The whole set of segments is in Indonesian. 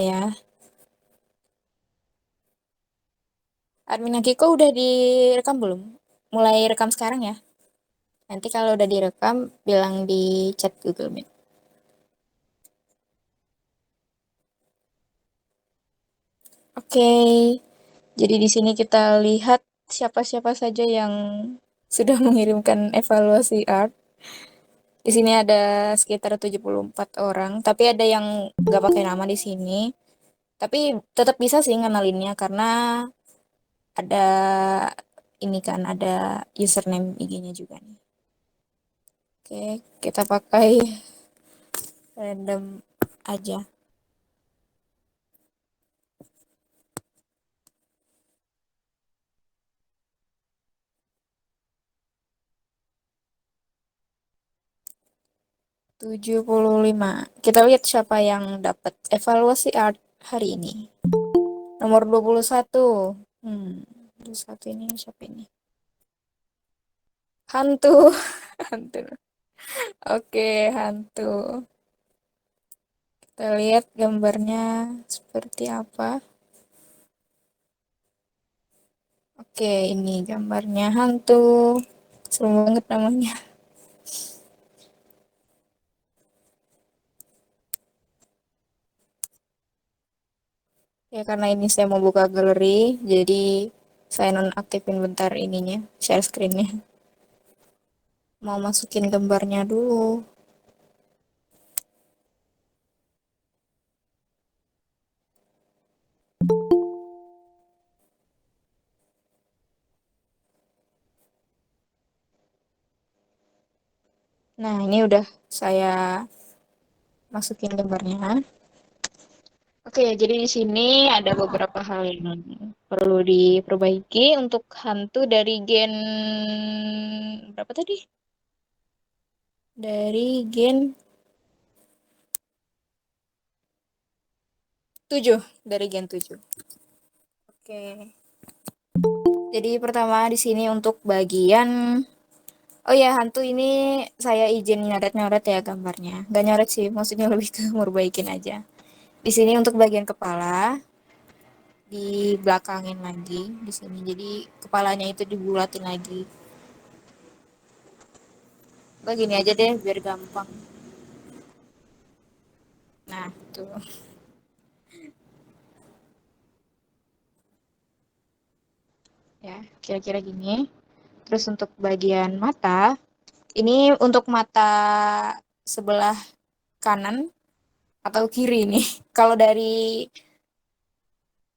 Ya, admin Akiko udah direkam belum? Mulai rekam sekarang ya. Nanti kalau udah direkam, bilang di chat Google Meet. Oke, jadi di sini kita lihat siapa-siapa saja yang sudah mengirimkan evaluasi art. Di sini ada sekitar 74 orang, tapi ada yang nggak pakai nama di sini. Tapi tetap bisa sih ngenalinnya karena ada ini kan, ada username IG-nya juga nih. Oke, kita pakai random aja. 75. Kita lihat siapa yang dapat evaluasi art hari ini. Nomor 21. Hmm, 21 ini siapa ini? Hantu. Hantu. Oke, hantu. Kita lihat gambarnya seperti apa. Oke, ini gambarnya hantu. Serem banget namanya. Ya, karena ini saya mau buka galeri, jadi saya nonaktifin bentar ininya, share screen-nya. Mau masukin gambarnya dulu. Nah, ini udah saya masukin gambarnya. Oke, jadi di sini ada beberapa hal yang perlu diperbaiki untuk hantu dari gen berapa tadi? Dari gen 7, dari gen 7. Oke. Jadi pertama di sini untuk bagian. Oh ya, hantu ini saya izin nyoret-nyoret ya gambarnya. Gak nyoret sih, maksudnya lebih ke merbaikin aja. Di sini untuk bagian kepala di belakangin lagi di sini. Jadi kepalanya itu dibulatin lagi. Begini aja deh biar gampang. Nah, tuh ya, kira-kira gini. Terus untuk bagian mata, ini untuk mata sebelah kanan atau kiri nih. Kalau dari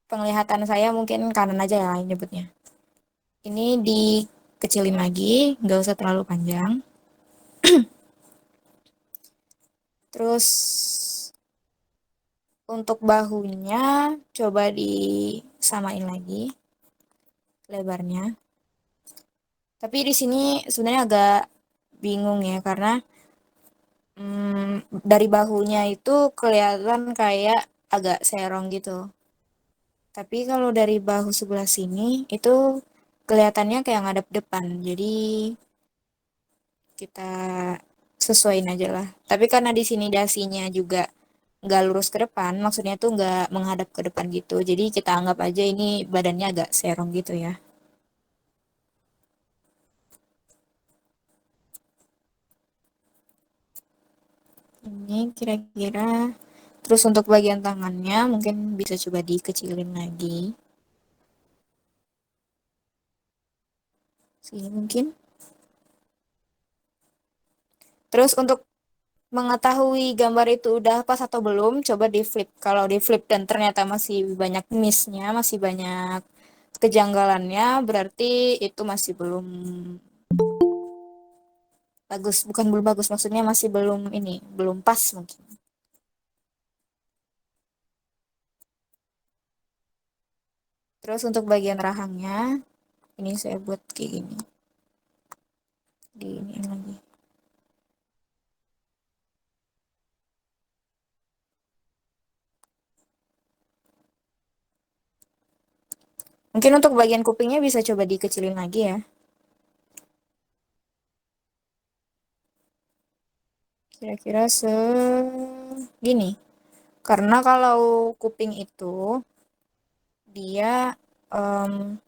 penglihatan saya mungkin kanan aja ya nyebutnya. Ini dikecilin lagi, nggak usah terlalu panjang. Terus untuk bahunya coba disamain lagi lebarnya. Tapi di sini sebenarnya agak bingung ya karena dari bahunya itu kelihatan kayak agak serong gitu. Tapi kalau dari bahu sebelah sini itu kelihatannya kayak ngadep depan. Jadi kita sesuaiin aja lah. Tapi karena di sini dasinya juga nggak lurus ke depan, maksudnya tuh nggak menghadap ke depan gitu. Jadi kita anggap aja ini badannya agak serong gitu ya. Ini kira-kira. Terus untuk bagian tangannya mungkin bisa coba dikecilin lagi. Sini mungkin. Terus untuk mengetahui gambar itu udah pas atau belum, coba di flip. Kalau di flip dan ternyata masih banyak miss-nya, masih banyak kejanggalannya, berarti itu masih belum bagus. Bukan belum bagus, maksudnya masih belum ini, belum pas mungkin. Terus untuk bagian rahangnya, ini saya buat kayak gini. Di ini lagi. Mungkin untuk bagian kupingnya bisa coba dikecilin lagi ya. Kira-kira segini. Karena kalau kuping itu dia em,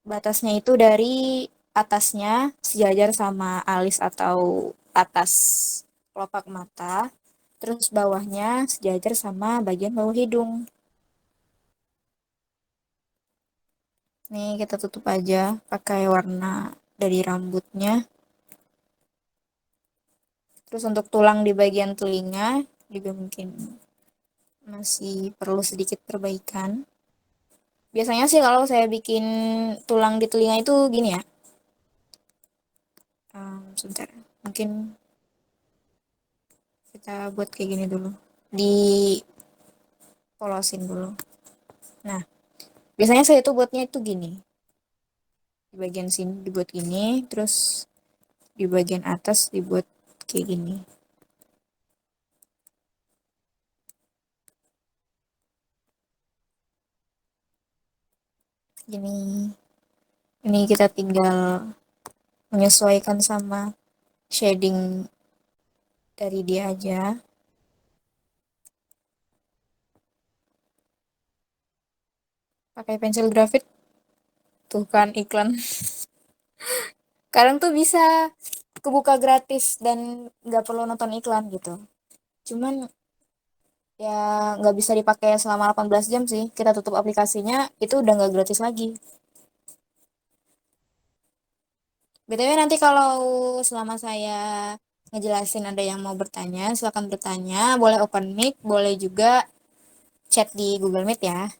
batasnya itu dari atasnya sejajar sama alis atau atas kelopak mata, terus bawahnya sejajar sama bagian bawah hidung. Nih kita tutup aja pakai warna dari rambutnya. Terus untuk tulang di bagian telinga juga mungkin masih perlu sedikit perbaikan. Biasanya sih kalau saya bikin tulang di telinga itu gini ya. Sebentar. Mungkin kita buat kayak gini dulu. Dipolosin dulu. Nah, biasanya saya tuh buatnya itu gini. Di bagian sini dibuat gini, terus di bagian atas dibuat kayak gini. Gini. Ini kita tinggal menyesuaikan sama shading dari dia aja. Pakai pensil grafit tuh kan iklan. Kadang tuh bisa kebuka gratis dan nggak perlu nonton iklan gitu. Cuman ya nggak bisa dipakai selama 18 jam sih. Kita tutup aplikasinya, itu udah nggak gratis lagi. BTW nanti kalau selama saya ngejelasin ada yang mau bertanya, silakan bertanya. Boleh open mic, boleh juga chat di Google Meet ya.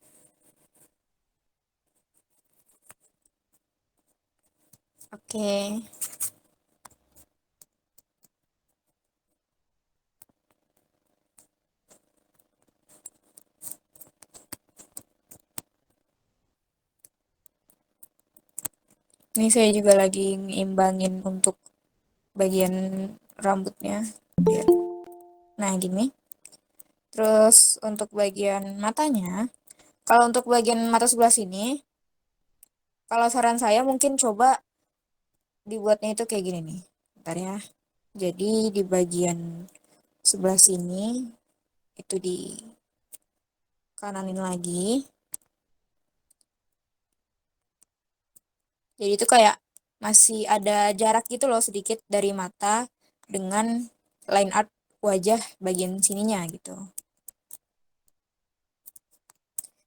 Oke, ini saya juga lagi ngeimbangin untuk bagian rambutnya. Nah, gini. Terus untuk bagian matanya, kalau untuk bagian mata sebelah sini, kalau saran saya mungkin coba dibuatnya itu kayak gini nih. Bentar ya. Jadi di bagian sebelah sini itu di kananin lagi. Jadi itu kayak masih ada jarak gitu loh sedikit dari mata dengan line art wajah bagian sininya gitu.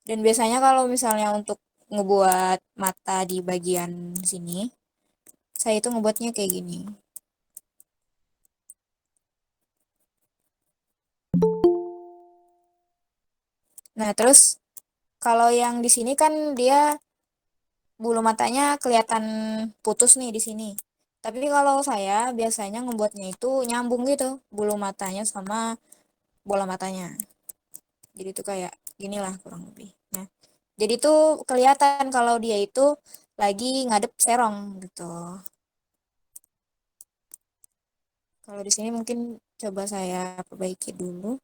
Dan biasanya kalau misalnya untuk ngebuat mata di bagian sini, saya itu ngebuatnya kayak gini. Nah, terus kalau yang di sini kan dia bulu matanya kelihatan putus nih di sini. Tapi kalau saya biasanya ngebuatnya itu nyambung gitu bulu matanya sama bola matanya. Jadi itu kayak gini lah kurang lebih. Nah, jadi tuh kelihatan kalau dia itu lagi ngadep serong gitu. Kalau di sini mungkin coba saya perbaiki dulu.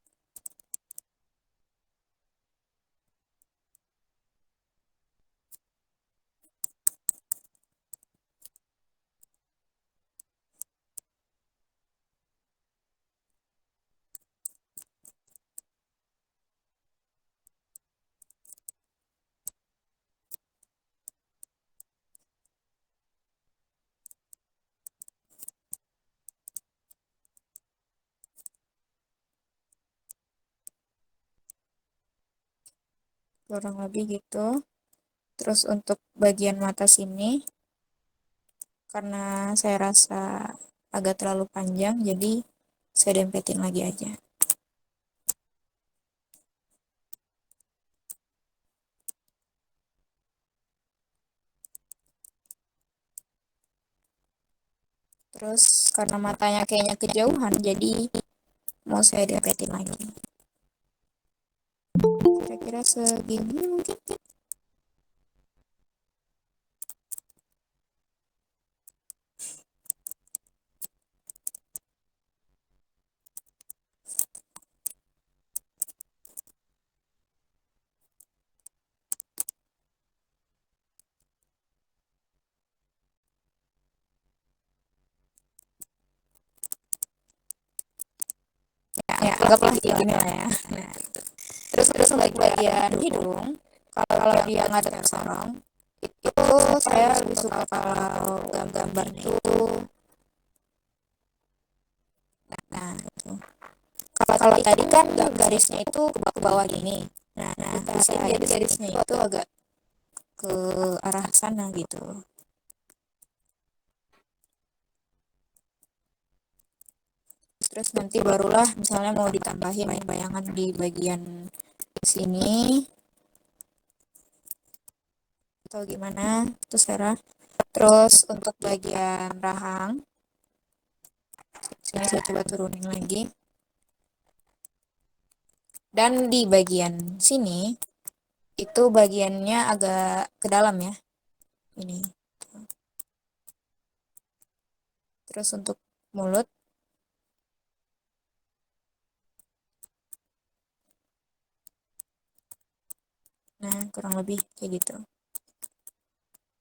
Kurang lebih gitu. Terus untuk bagian mata sini, karena saya rasa agak terlalu panjang, jadi saya dempetin lagi aja. Terus karena matanya kayaknya kejauhan, jadi mau saya dempetin lagi. Kira-kira segini mungkin. Ya, ya anggaplah kayak gini lah ya. Nah, terus untuk bagian hidung, kalau dia nggak tersorong, itu saya lebih suka kalau gambarnya itu, nah itu. Kalau tadi kan garisnya itu ke bawah gini. Nah, usahain garisnya itu agak ke arah sana gitu. Terus nanti barulah misalnya mau ditambahin bayangan di bagian sini atau gimana, terus Sarah. Terus untuk bagian rahang, sini saya coba turunin lagi. Dan di bagian sini itu bagiannya agak ke dalam ya. Ini. Terus untuk mulut, nah kurang lebih kayak gitu.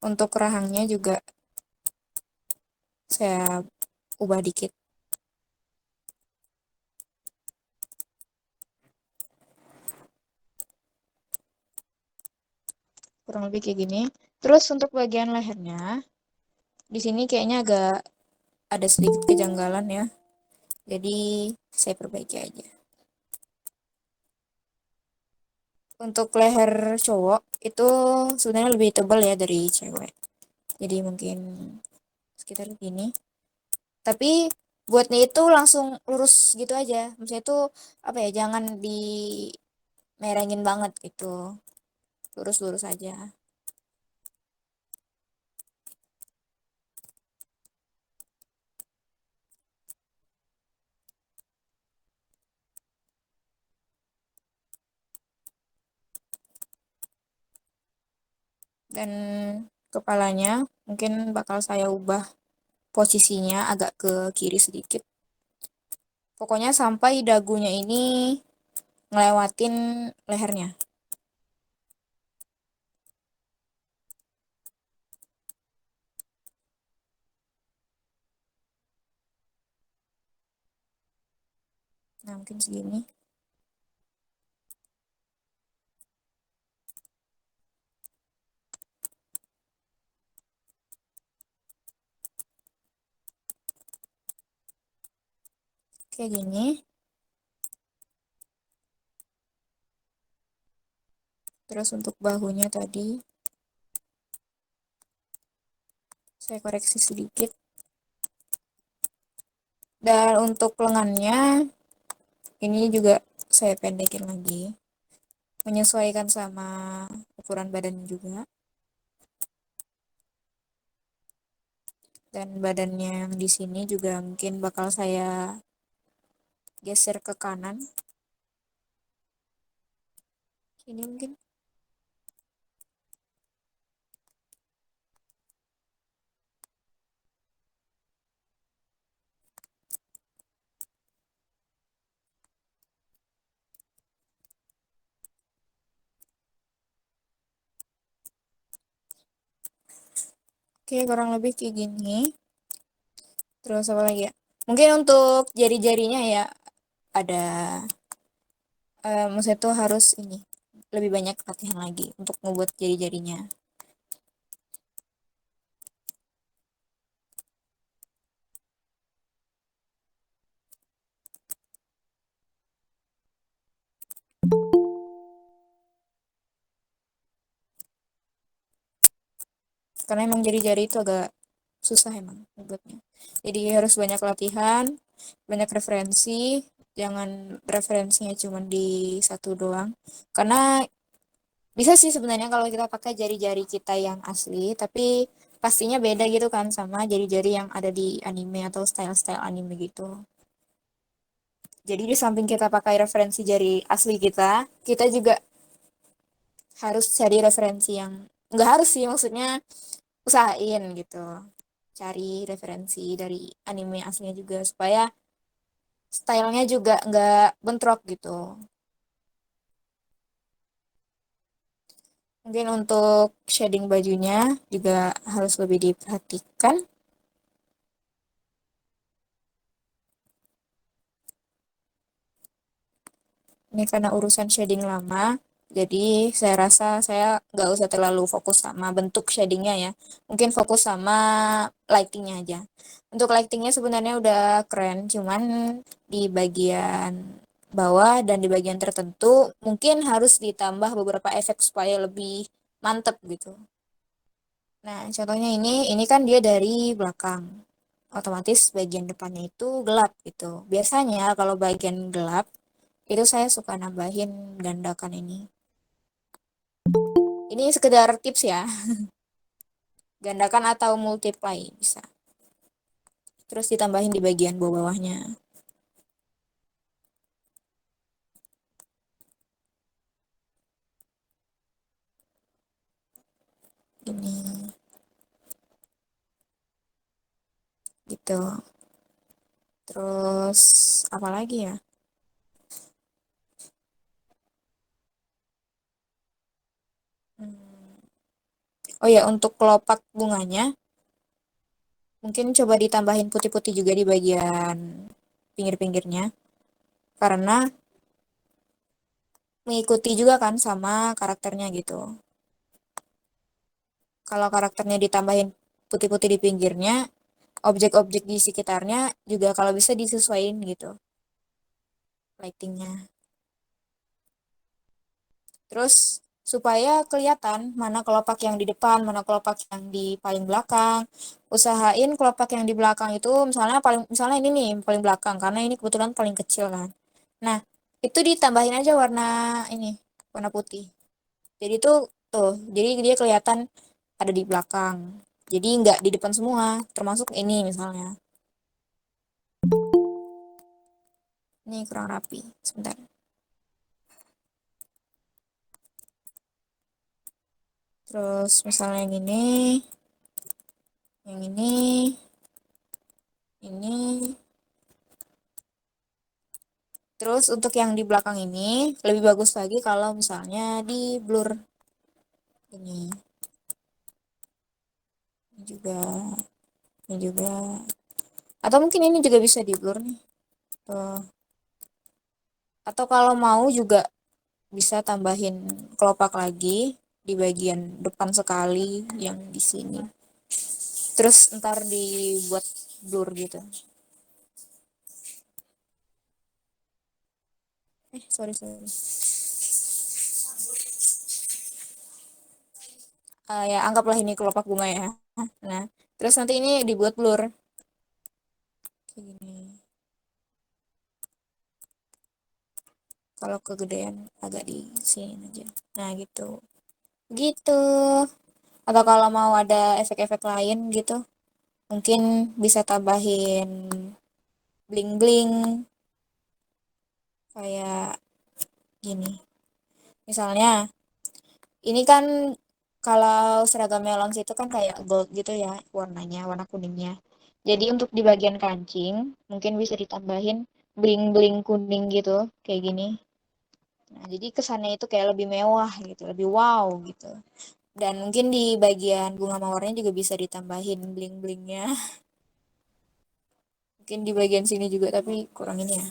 Untuk rahangnya juga saya ubah dikit. Kurang lebih kayak gini. Terus untuk bagian lehernya, di sini kayaknya agak ada sedikit kejanggalan ya. Jadi saya perbaiki aja. Untuk leher cowok itu sebenarnya lebih tebal ya dari cewek. Jadi mungkin sekitar gini. Tapi buatnya itu langsung lurus gitu aja. Maksudnya itu apa ya? Jangan dimerengin banget gitu. Lurus-lurus aja. Dan kepalanya mungkin bakal saya ubah posisinya agak ke kiri sedikit. Pokoknya sampai dagunya ini ngelewatin lehernya. Nah, mungkin segini. Kayak gini. Terus untuk bahunya tadi saya koreksi sedikit. Dan untuk lengannya ini juga saya pendekin lagi. Menyesuaikan sama ukuran badan juga. Dan badannya yang di sini juga mungkin bakal saya geser ke kanan. Ini mungkin. Oke, kurang lebih kayak gini. Terus apa lagi ya? Mungkin untuk jari-jarinya ya ada maksudnya tuh harus ini lebih banyak latihan lagi untuk membuat jari-jarinya. Karena emang jari-jari itu agak susah emang membuatnya. Jadi harus banyak latihan, banyak referensi, jangan referensinya cuma di satu doang. Karena bisa sih sebenarnya kalau kita pakai jari-jari kita yang asli, tapi pastinya beda gitu kan sama jari-jari yang ada di anime atau style-style anime gitu. Jadi di samping kita pakai referensi jari asli kita, kita juga harus cari referensi yang nggak harus sih, maksudnya usahain gitu. Cari referensi dari anime aslinya juga supaya stylenya juga nggak bentrok gitu. Mungkin untuk shading bajunya juga harus lebih diperhatikan. Ini karena urusan shading lama, jadi saya rasa saya nggak usah terlalu fokus sama bentuk shadingnya ya. Mungkin fokus sama lightingnya aja. Untuk lightingnya sebenarnya udah keren, cuman di bagian bawah dan di bagian tertentu mungkin harus ditambah beberapa efek supaya lebih mantep gitu. Nah, contohnya ini kan dia dari belakang. Otomatis bagian depannya itu gelap gitu. Biasanya kalau bagian gelap itu saya suka nambahin gandakan ini. Ini sekedar tips ya, gandakan atau multiply bisa. Terus ditambahin di bagian bawah-bawahnya. Ini gitu. Terus apa lagi ya? Hmm. Oh ya, untuk kelopak bunganya mungkin coba ditambahin putih-putih juga di bagian pinggir-pinggirnya karena mengikuti juga kan sama karakternya gitu. Kalau karakternya ditambahin putih-putih di pinggirnya, objek-objek di sekitarnya juga kalau bisa disesuaikan gitu lightingnya. Terus supaya kelihatan mana kelopak yang di depan, mana kelopak yang di paling belakang. Usahain kelopak yang di belakang itu misalnya ini nih paling belakang karena ini kebetulan paling kecil kan. Nah, itu ditambahin aja warna ini, warna putih. Jadi jadi dia kelihatan ada di belakang. Jadi nggak di depan semua, termasuk ini misalnya. Ini kurang rapi. Sebentar. Terus misalnya yang ini. Terus untuk yang di belakang ini lebih bagus lagi kalau misalnya di blur ini, ini juga, ini juga. Atau mungkin ini juga bisa di blur nih. Tuh. Atau kalau mau juga bisa tambahin kelopak lagi di bagian depan sekali yang di sini. Terus ntar dibuat blur gitu. Sorry, sorry. Ya anggaplah ini kelopak bunga ya. Nah, terus nanti ini dibuat blur kayak gini. Kalau kegedean agak di sini aja. Nah, gitu. Gitu. Atau kalau mau ada efek-efek lain gitu, mungkin bisa tambahin bling-bling kayak gini. Misalnya, ini kan kalau seragam melons itu kan kayak gold gitu ya warnanya, warna kuningnya. Jadi untuk di bagian kancing, mungkin bisa ditambahin bling-bling kuning gitu, kayak gini. Nah, jadi kesannya itu kayak lebih mewah gitu, lebih wow gitu. Dan mungkin di bagian bunga mawarnya juga bisa ditambahin bling-blingnya. Mungkin di bagian sini juga, tapi kurang ini ya.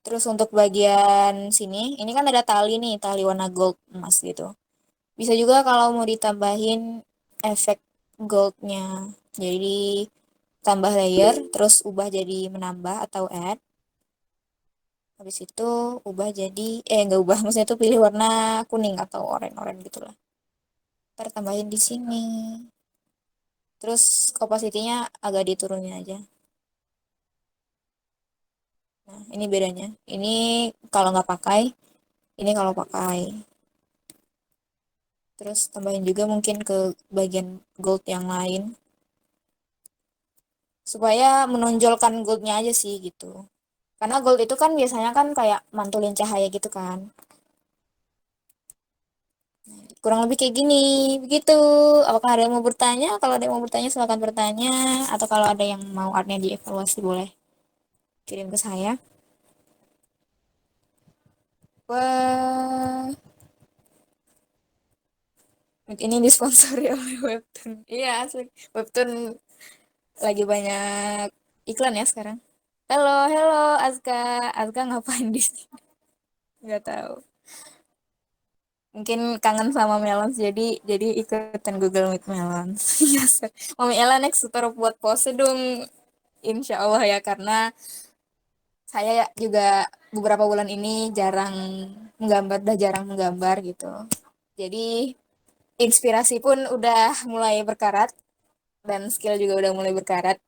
Terus untuk bagian sini, ini kan ada tali nih, tali warna gold emas gitu. Bisa juga kalau mau ditambahin efek goldnya. Jadi tambah layer, terus ubah jadi menambah atau add. Habis itu ubah jadi, nggak ubah, maksudnya itu pilih warna kuning atau oranye-oranye gitu lah. Ntar tambahin di sini. Terus opacity-nya agak diturunin aja. Nah, ini bedanya. Ini kalau nggak pakai, ini kalau pakai. Terus tambahin juga mungkin ke bagian gold yang lain. Supaya menonjolkan goldnya aja sih gitu. Karena gold itu kan biasanya kan kayak mantulin cahaya gitu kan. Kurang lebih kayak gini. Begitu. Apakah ada yang mau bertanya? Kalau ada yang mau bertanya silakan bertanya. Atau kalau ada yang mau artnya dievaluasi boleh kirim ke saya. Wah, ini disponsori oleh Webtoon. Iya, asli. Webtoon lagi banyak Iklan ya sekarang. Halo, halo Azka. Azka ngapain di sini? Nggak tahu. Mungkin kangen sama Melons jadi ikutan Google Meet Melons. Yes. Mami Ella next suruh buat pose dong. Insya Allah ya karena saya juga beberapa bulan ini jarang menggambar, udah jarang menggambar gitu. Jadi inspirasi pun udah mulai berkarat dan skill juga udah mulai berkarat.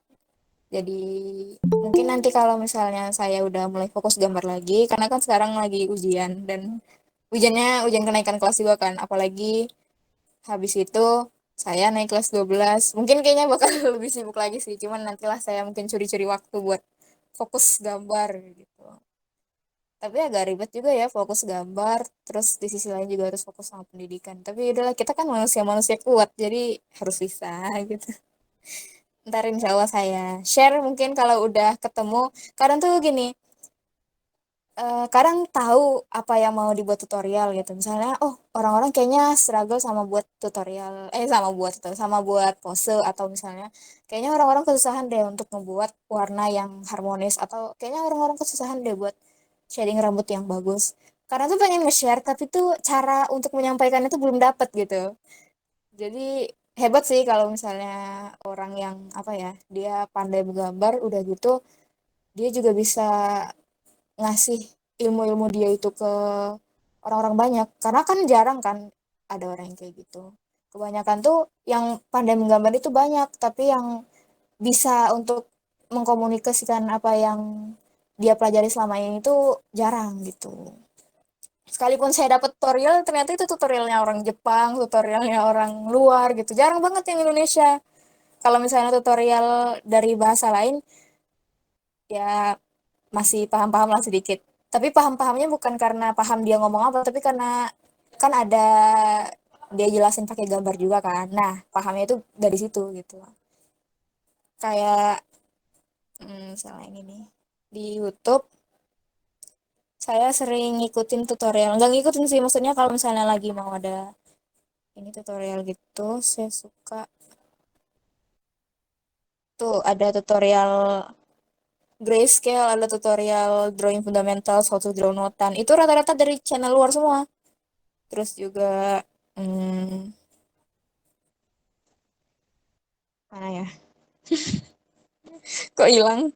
Jadi mungkin nanti kalau misalnya saya udah mulai fokus gambar lagi, karena kan sekarang lagi ujian dan ujian kenaikan kelas juga kan, apalagi habis itu saya naik kelas 12. Mungkin kayaknya bakal lebih sibuk lagi sih, cuman nantilah saya mungkin curi-curi waktu buat fokus gambar gitu. Tapi agak ribet juga ya fokus gambar, terus di sisi lain juga harus fokus sama pendidikan. Tapi udahlah kita kan manusia-manusia kuat, jadi harus bisa gitu. Ntar insya Allah saya share mungkin kalau udah ketemu. Kadang tuh gini, kadang tahu apa yang mau dibuat tutorial gitu. Misalnya, oh orang-orang kayaknya struggle sama buat tutorial, sama buat pose atau misalnya, kayaknya orang-orang kesusahan deh untuk membuat warna yang harmonis atau kayaknya orang-orang kesusahan deh buat shading rambut yang bagus. Karena tuh pengen nge-share, tapi tuh cara untuk menyampaikannya tuh belum dapet gitu. Jadi hebat sih kalau misalnya orang yang apa ya, dia pandai menggambar, udah gitu dia juga bisa ngasih ilmu-ilmu dia itu ke orang-orang banyak. Karena kan jarang kan ada orang yang kayak gitu. Kebanyakan tuh yang pandai menggambar itu banyak, tapi yang bisa untuk mengkomunikasikan apa yang dia pelajari selama ini tuh jarang gitu. Sekalipun saya dapat tutorial, ternyata itu tutorialnya orang Jepang, tutorialnya orang luar gitu. Jarang banget yang Indonesia. Kalau misalnya tutorial dari bahasa lain, ya masih paham-paham lah sedikit. Tapi paham-pahamnya bukan karena paham dia ngomong apa, tapi karena kan ada dia jelasin pakai gambar juga kan. Nah, pahamnya itu dari situ gitu. Kayak misalnya ini nih. Di YouTube saya sering ngikutin tutorial. Nggak ngikutin sih, maksudnya kalau misalnya lagi mau ada ini tutorial gitu, saya suka tuh ada tutorial grayscale, ada tutorial drawing fundamentals, how to draw notan. Itu rata-rata dari channel luar semua. Terus juga hmm, mana ya? Kok hilang?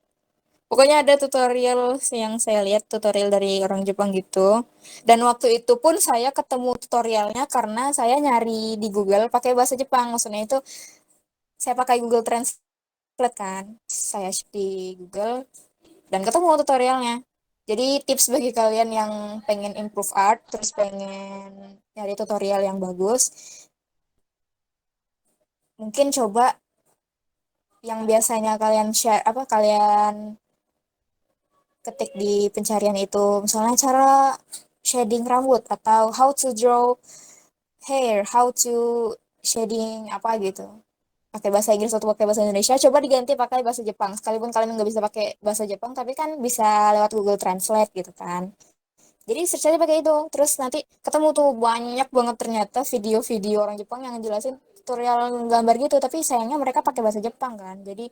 Pokoknya ada tutorial yang saya lihat tutorial dari orang Jepang gitu. Dan waktu itu pun saya ketemu tutorialnya karena saya nyari di Google pakai bahasa Jepang. Maksudnya itu saya pakai Google Translate kan. Saya search di Google dan ketemu tutorialnya. Jadi tips bagi kalian yang pengen improve art, terus pengen nyari tutorial yang bagus, mungkin coba yang biasanya kalian share apa kalian ketik di pencarian itu, misalnya cara shading rambut atau how to draw hair, how to shading apa gitu. Pakai bahasa Inggris atau pakai bahasa Indonesia, coba diganti pakai bahasa Jepang. Sekalipun kalian nggak bisa pakai bahasa Jepang, tapi kan bisa lewat Google Translate gitu kan. Jadi search aja pakai itu. Terus nanti ketemu tuh banyak banget ternyata video-video orang Jepang yang jelasin tutorial gambar gitu. Tapi sayangnya mereka pakai bahasa Jepang kan. Jadi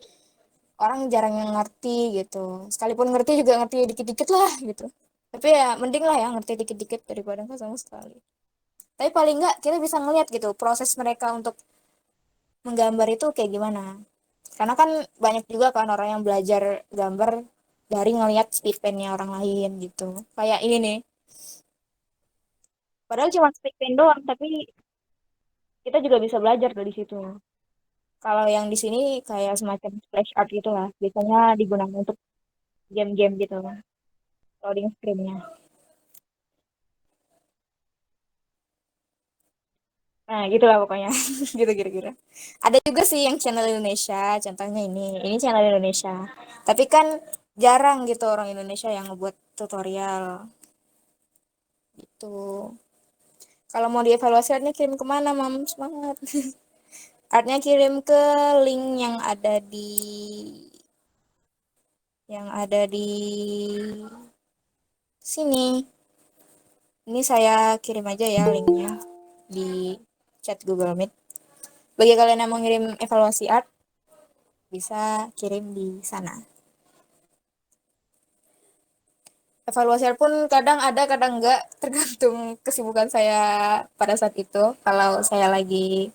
orang jarang yang ngerti gitu. Sekalipun ngerti juga ngerti dikit-dikit lah gitu. Tapi ya mending lah ya ngerti dikit-dikit daripada nggak sama sekali. Tapi paling nggak kita bisa ngeliat gitu proses mereka untuk menggambar itu kayak gimana. Karena kan banyak juga kan orang yang belajar gambar dari ngeliat speed pen-nya orang lain gitu. Kayak ini nih. Padahal cuma speed pen doang, tapi kita juga bisa belajar dari situ. Kalau yang di sini kayak semacam splash art gitu lah. Biasanya digunakan untuk game-game gitu. Loading screen-nya. Nah, gitu lah pokoknya. Gitu kira-kira. Ada juga sih yang channel Indonesia, contohnya ini. Ini channel Indonesia. Tapi kan jarang gitu orang Indonesia yang ngebuat tutorial gitu. Kalau mau dievaluasi artnya kirim kemana, Mam? Semangat. Artnya kirim ke link yang ada di sini. Ini saya kirim aja ya linknya di chat Google Meet. Bagi kalian yang mau ngirim evaluasi art, bisa kirim di sana. Evaluasi pun kadang ada, kadang enggak, tergantung kesibukan saya pada saat itu. Kalau saya lagi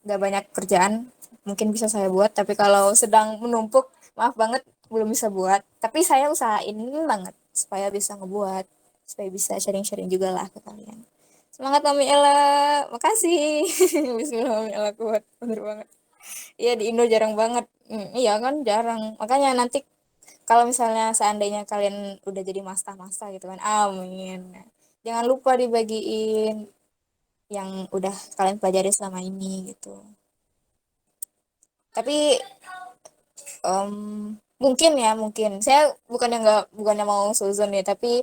nggak banyak kerjaan, mungkin bisa saya buat. Tapi kalau sedang menumpuk, maaf banget, belum bisa buat. Tapi saya usahain banget supaya bisa ngebuat, supaya bisa sharing-sharing juga lah ke kalian. Semangat Mami Ella, makasih. Bismillah Mami Ella kuat, bener banget. Iya di Indo jarang banget. Iya kan jarang. Makanya nanti kalau misalnya seandainya kalian udah jadi master-master gitu kan, amin. Jangan lupa dibagiin yang udah kalian pelajari selama ini gitu. Tapi em, mungkin ya mungkin saya bukannya mau suzon ya, tapi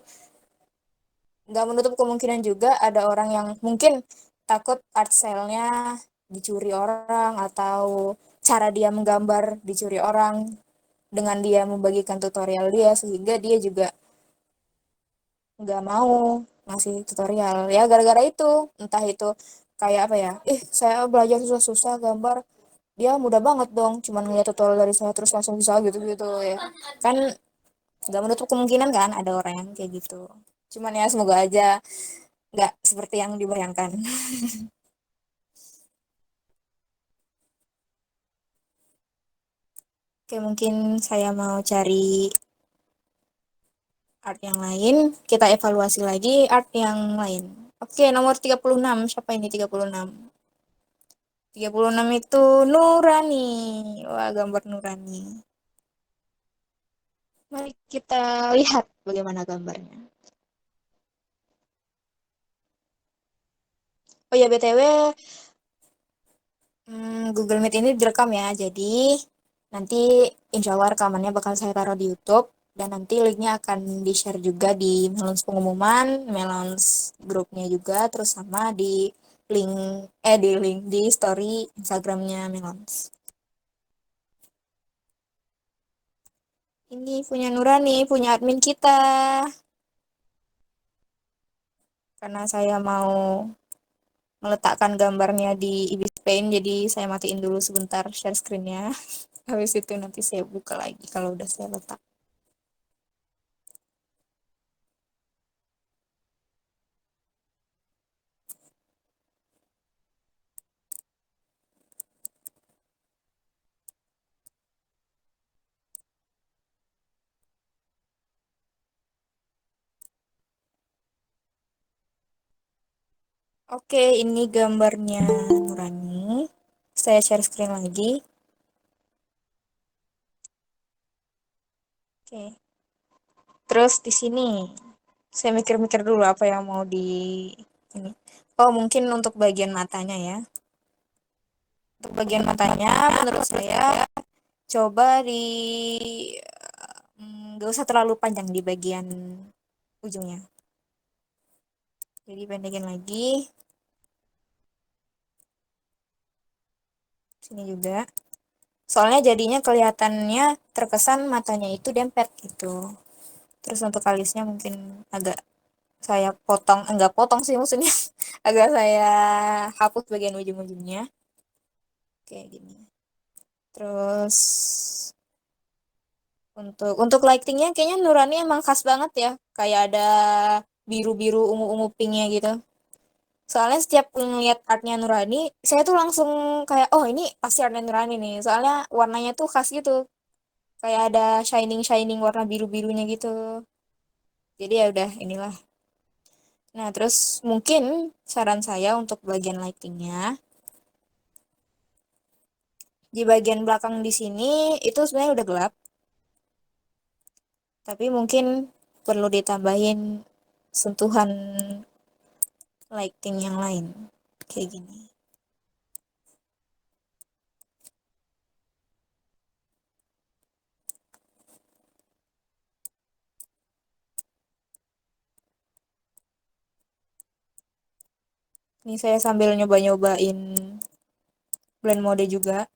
nggak menutup kemungkinan juga ada orang yang mungkin takut art style-nya dicuri orang atau cara dia menggambar dicuri orang dengan dia membagikan tutorial dia, sehingga dia juga nggak mau ngasih tutorial ya gara-gara itu. Entah itu kayak apa ya, saya belajar susah-susah gambar, dia mudah banget dong cuman ngeliat tutorial dari saya terus langsung bisa gitu gitu ya kan. Nggak menutup kemungkinan kan ada orang yang kayak gitu, cuman ya semoga aja nggak seperti yang dibayangkan. Oke, mungkin saya mau cari art yang lain, kita evaluasi lagi art yang lain. Oke, nomor 36, siapa ini 36? 36 itu Nurani. Wah, gambar Nurani. Mari kita lihat bagaimana gambarnya. Oh ya, BTW, Google Meet ini direkam ya. Jadi nanti insya Allah rekamannya bakal saya taruh di YouTube. Dan nanti linknya akan di-share juga di Melons pengumuman, Melons grupnya juga, terus sama link, di story Instagramnya Melons. Ini punya Nurani, punya admin kita. Karena saya mau meletakkan gambarnya di Ibis Paint, jadi saya matiin dulu sebentar share screen-nya. Habis itu nanti saya buka lagi kalau udah saya letak. Oke, ini gambarnya Nurani. Saya share screen lagi. Oke. Terus di sini saya mikir-mikir dulu apa yang mau di ini. Oh, mungkin untuk bagian matanya ya. Untuk bagian matanya menurut saya coba nggak usah terlalu panjang di bagian ujungnya. Jadi pendekin lagi. Sini juga. Soalnya jadinya kelihatannya terkesan matanya itu dempet gitu. Terus untuk alisnya mungkin agak saya potong, enggak potong sih maksudnya, agak saya hapus bagian ujung-ujungnya. Kayak gini. Terus untuk lightingnya kayaknya Nurani emang khas banget ya. Kayak ada biru-biru ungu-ungu pinknya gitu. Soalnya setiap ngeliat artnya Nurani, saya tuh langsung kayak, oh ini pasti artnya Nurani nih. Soalnya warnanya tuh khas gitu. Kayak ada shining-shining warna biru-birunya gitu. Jadi ya udah inilah. Nah, terus mungkin saran saya untuk bagian lightingnya, di bagian belakang di sini itu sebenarnya udah gelap, tapi mungkin perlu ditambahin sentuhan lighting yang lain. Kayak gini. Ini saya sambil nyoba-nyobain blend mode juga.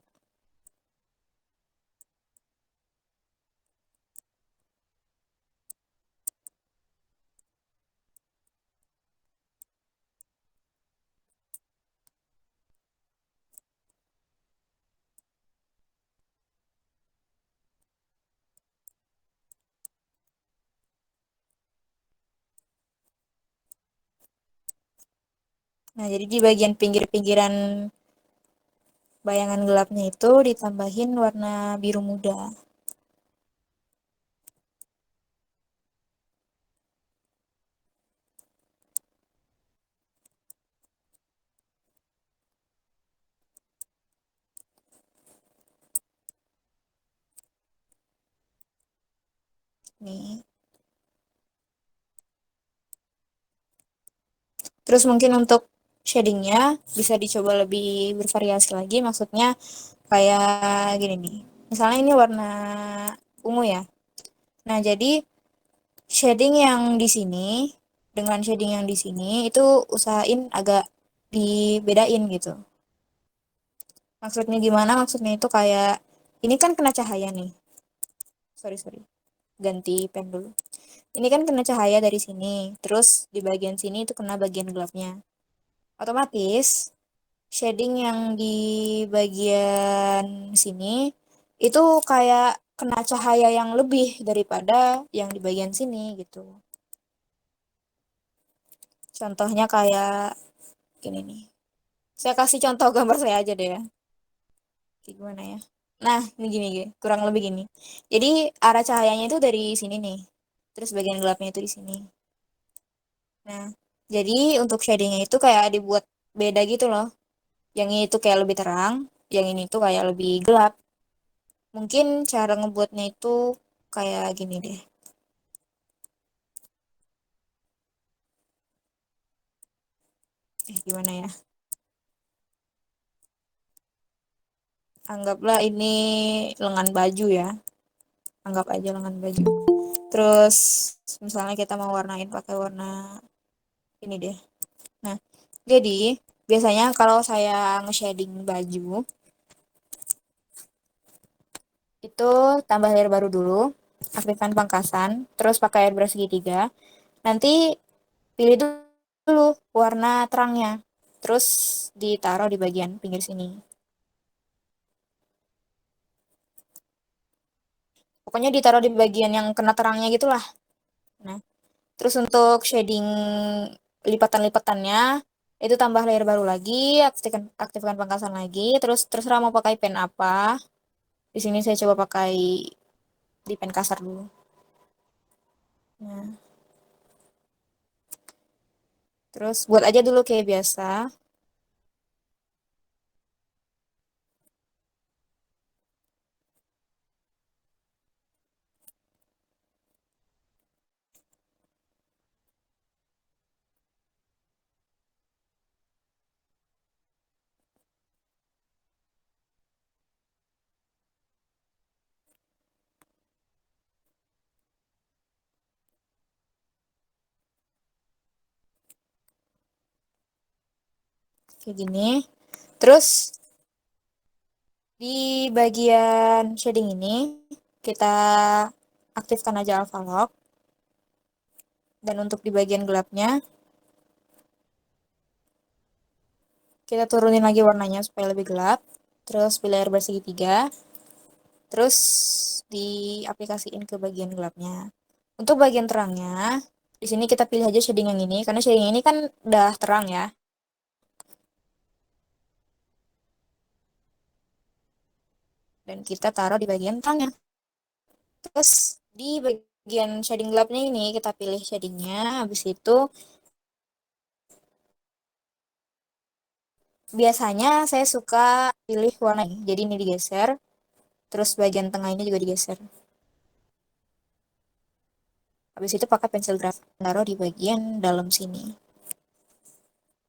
Nah, jadi di bagian pinggir-pinggiran bayangan gelapnya itu ditambahin warna biru muda. Nih. Terus mungkin untuk shadingnya bisa dicoba lebih bervariasi lagi. Maksudnya kayak gini nih. Misalnya ini warna ungu ya. Nah, jadi shading yang di sini dengan shading yang di sini itu usahain agak dibedain gitu. Maksudnya gimana? Maksudnya itu kayak ini kan kena cahaya nih. Sorry, sorry. Ganti pen dulu. Ini kan kena cahaya dari sini. Terus di bagian sini itu kena bagian gelapnya. Otomatis shading yang di bagian sini itu kayak kena cahaya yang lebih daripada yang di bagian sini gitu. Contohnya kayak gini nih. Saya kasih contoh gambar saya aja deh ya. Kayak gimana ya? Nah, ini gini, kurang lebih gini. Jadi arah cahayanya itu dari sini nih. Terus bagian gelapnya itu di sini. Nah, jadi untuk shadingnya itu kayak dibuat beda gitu loh. Yang ini tuh kayak lebih terang, yang ini tuh kayak lebih gelap. Mungkin cara ngebuatnya itu kayak gini deh. Gimana ya? Anggaplah ini lengan baju ya. Anggap aja lengan baju. Terus misalnya kita mau warnain pakai warna ini deh. Nah, jadi biasanya kalau saya nge-shading baju itu tambah layer baru dulu, aktifkan pangkasan, terus pakai airbrush segitiga. Nanti pilih dulu warna terangnya. Terus ditaruh di bagian pinggir sini. Pokoknya ditaruh di bagian yang kena terangnya gitulah. Nah, terus untuk shading lipatan-lipatannya itu tambah layer baru lagi, aktifkan pangkasan lagi, terus terserah mau pakai pen apa. Di sini saya coba pakai di pen kasar dulu. Nah, terus buat aja dulu kayak biasa. Kayak gini. Terus di bagian shading ini kita aktifkan aja alpha lock. Dan untuk di bagian gelapnya kita turunin lagi warnanya supaya lebih gelap. Terus pilih air bersih segitiga. Terus diaplikasiin ke bagian gelapnya. Untuk bagian terangnya, di sini kita pilih aja shading yang ini karena shading yang ini kan udah terang ya. Dan kita taruh di bagian terangnya. Terus di bagian shading gelapnya ini kita pilih shadingnya. Habis itu biasanya saya suka pilih warna ini. Jadi ini digeser. Terus bagian tengah ini juga digeser. Habis itu pakai pensil graf. Taruh di bagian dalam sini.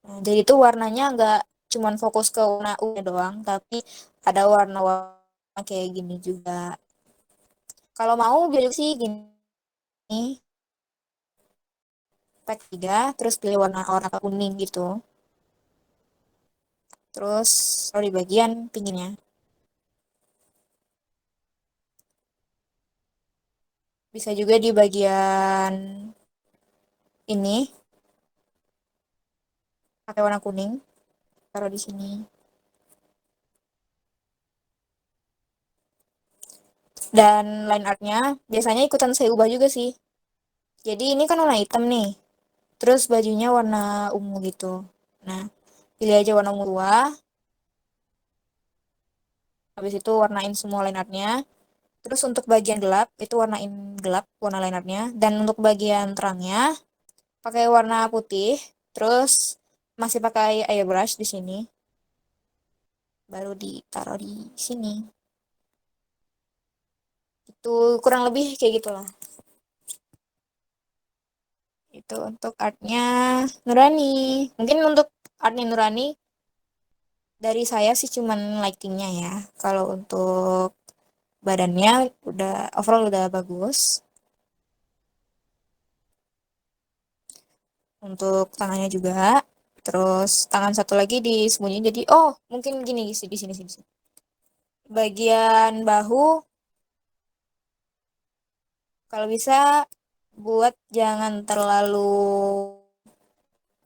Nah, jadi itu warnanya nggak cuman fokus ke warna ungu doang, tapi ada warna-warna kayak gini juga. Kalau mau biar sih gini, pack 3, terus pilih warna warna kuning gitu. Terus taruh di bagian pinggirnya. Bisa juga di bagian ini pakai warna kuning, taruh di sini. Dan line artnya biasanya ikutan saya ubah juga sih. Jadi ini kan warna hitam nih. Terus bajunya warna ungu gitu. Nah, pilih aja warna murah, habis itu warnain semua line artnya. Terus untuk bagian gelap itu warnain gelap warna line artnya, dan untuk bagian terangnya pakai warna putih. Terus masih pakai airbrush di sini, baru ditaruh di sini. Itu kurang lebih kayak gitulah. Itu untuk artnya Nurani. Mungkin untuk artnya Nurani dari saya sih cuman lightingnya ya. Kalau untuk badannya udah overall udah bagus. Untuk tangannya juga. Terus tangan satu lagi disembunyiin jadi oh mungkin gini sih di sini sini. Sini. Bagian bahu kalau bisa buat jangan terlalu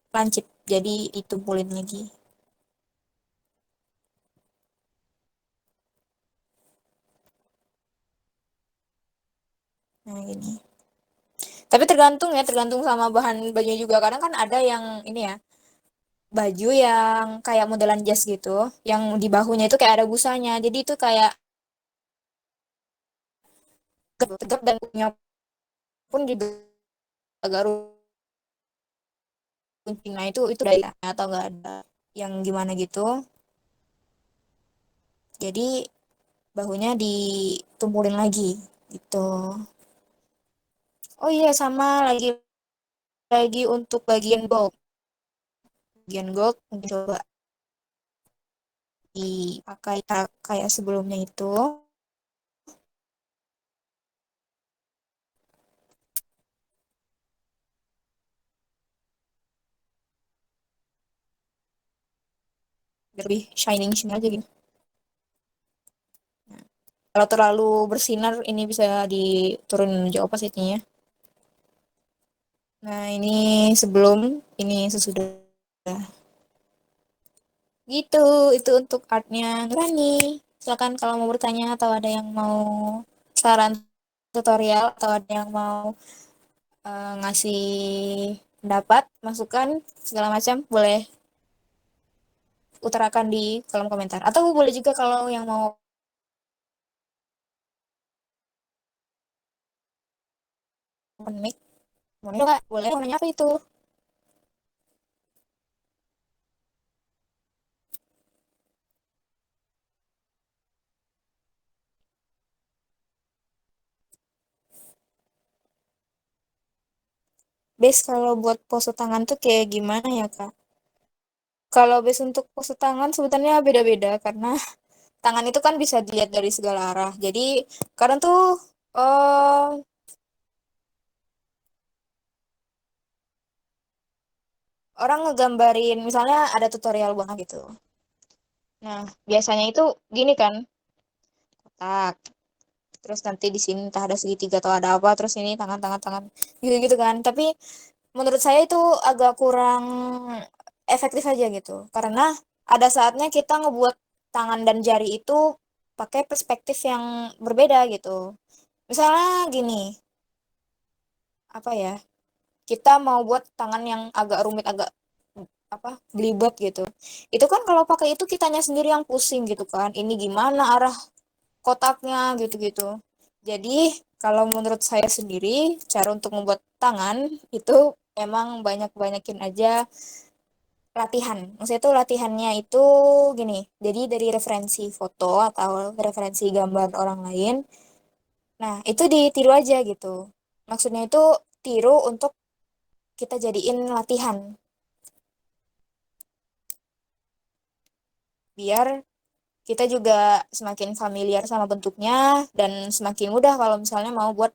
lancip. Jadi ditumpulin lagi. Nah gini. Tapi tergantung ya, tergantung sama bahan bajunya juga. Kadang kan ada yang ini ya, baju yang kayak modelan jas gitu, yang di bahunya itu kayak ada busanya. Jadi itu kayak tegap dan punya pun juga agak runcing. Nah itu dari atau enggak ada yang gimana gitu. Jadi bahunya ditumpulin lagi gitu. Oh iya sama lagi lagi untuk bagian gold. Bagian gold mungkin coba dipakai kayak sebelumnya itu. Lebih shining shine aja gitu. Nah, kalau terlalu bersinar ini bisa diturunin aja opacity-nya. Nah, ini sebelum, ini sesudah. Gitu, itu untuk artnya Nurani. Silakan kalau mau bertanya atau ada yang mau saran tutorial atau ada yang mau ngasih pendapat, masukan, segala macam, boleh utarakan di kolom komentar. Atau boleh juga kalau yang mau open mic, boleh nggak? Boleh, mau nanya apa itu? Base kalau buat pose tangan tuh kayak gimana ya, Kak? Kalau base untuk pose tangan sebenarnya beda-beda karena tangan itu kan bisa dilihat dari segala arah. Jadi kadang tuh eh orang ngegambarin misalnya ada tutorial banget gitu. Nah, biasanya itu gini kan, kotak. Terus nanti di sini entah ada segitiga atau ada apa, terus ini tangan-tangan-tangan gitu-gitu kan. Tapi menurut saya itu agak kurang efektif aja gitu. Karena ada saatnya kita ngebuat tangan dan jari itu pakai perspektif yang berbeda gitu. Misalnya gini, apa ya? Kita mau buat tangan yang agak rumit, agak apa? Belibet gitu. Itu kan kalau pakai itu kitanya sendiri yang pusing gitu kan. Ini gimana arah kotaknya gitu-gitu. Jadi, kalau menurut saya sendiri, cara untuk membuat tangan itu emang banyak-banyakin aja latihan. Maksudnya itu latihannya itu gini, jadi dari referensi foto atau referensi gambar orang lain. Nah, itu ditiru aja gitu. Maksudnya itu tiru untuk kita jadiin latihan biar kita juga semakin familiar sama bentuknya dan semakin mudah kalau misalnya mau buat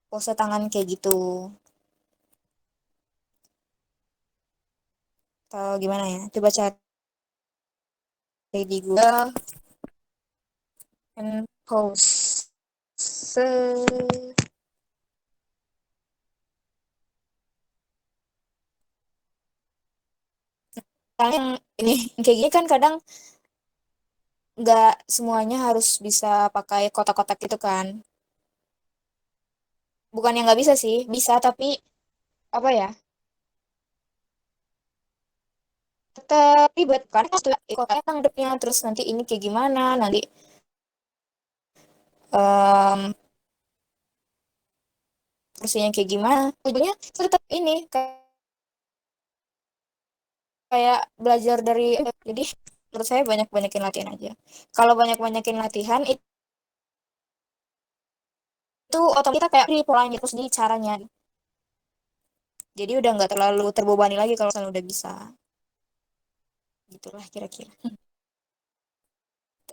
pose tangan kayak gitu. Atau gimana ya? Coba cari di Google and pose. Soalnya yang ini yang kayak gini kan kadang nggak semuanya harus bisa pakai kotak-kotak gitu kan. Bukan yang nggak bisa sih, bisa tapi apa ya? tetap ribet karena kan kotanya tanggapnya terus nanti ini kayak gimana nanti em kursinya kayak gimana ujungnya tetap ini kayak belajar dari jadi menurut saya banyak-banyakin latihan aja kalau banyak-banyakin latihan itu otot kita kayak di polanya terus di caranya jadi udah nggak terlalu terbebani lagi kalau misalnya udah bisa gitulah kira-kira.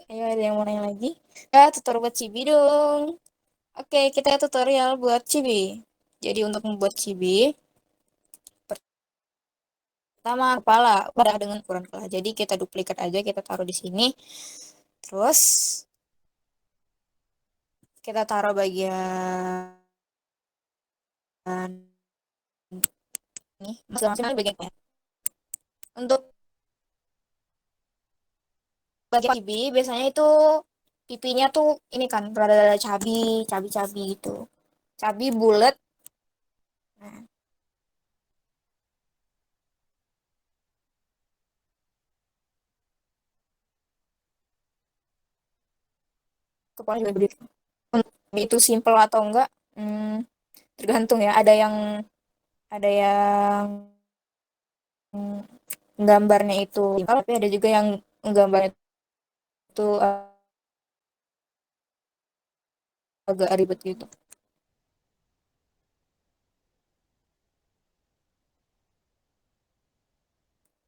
Ayo ada yang mau nanya lagi tutorial buat cibi dong. Oke kita tutorial buat cibi jadi untuk membuat cibi pertama kepala udah dengan ukuran kepala jadi kita duplikat aja kita taruh di sini terus kita taruh bagian ini masing-masing bagian untuk bagian pipi biasanya itu pipinya tuh ini kan rada cabi cabi gitu cabi bulat nah kepala juga begitu untuk itu simple atau enggak hmm, tergantung ya ada yang gambarnya itu simpel, tapi ada juga yang gambarnya itu agak ribet gitu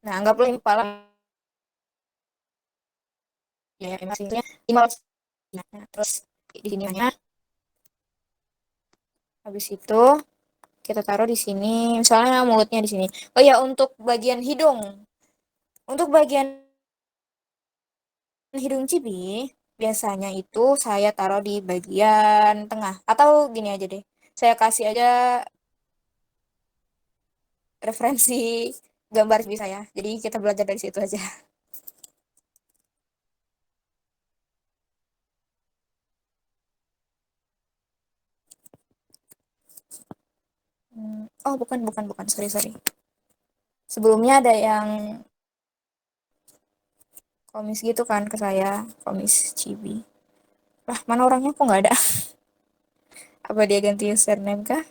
nah anggaplah ini kepala ya masingnya 15 nah, terus di sini habis itu kita taruh di sini misalnya mulutnya di sini oh ya untuk bagian hidung untuk bagian hidung cibi biasanya itu saya taruh di bagian tengah atau gini aja deh saya kasih aja referensi gambar cibi saya jadi kita belajar dari situ aja. Oh bukan bukan bukan sorry sorry sebelumnya ada yang komis gitu kan ke saya komis cibi lah mana orangnya kok nggak ada. Apa dia ganti username kah?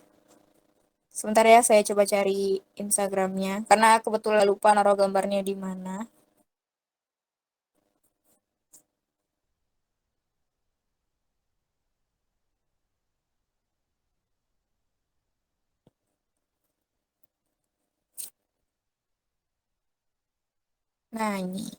Sebentar ya, saya coba cari Instagramnya. Karena kebetulan lupa naruh gambarnya di mana. Nah, ini.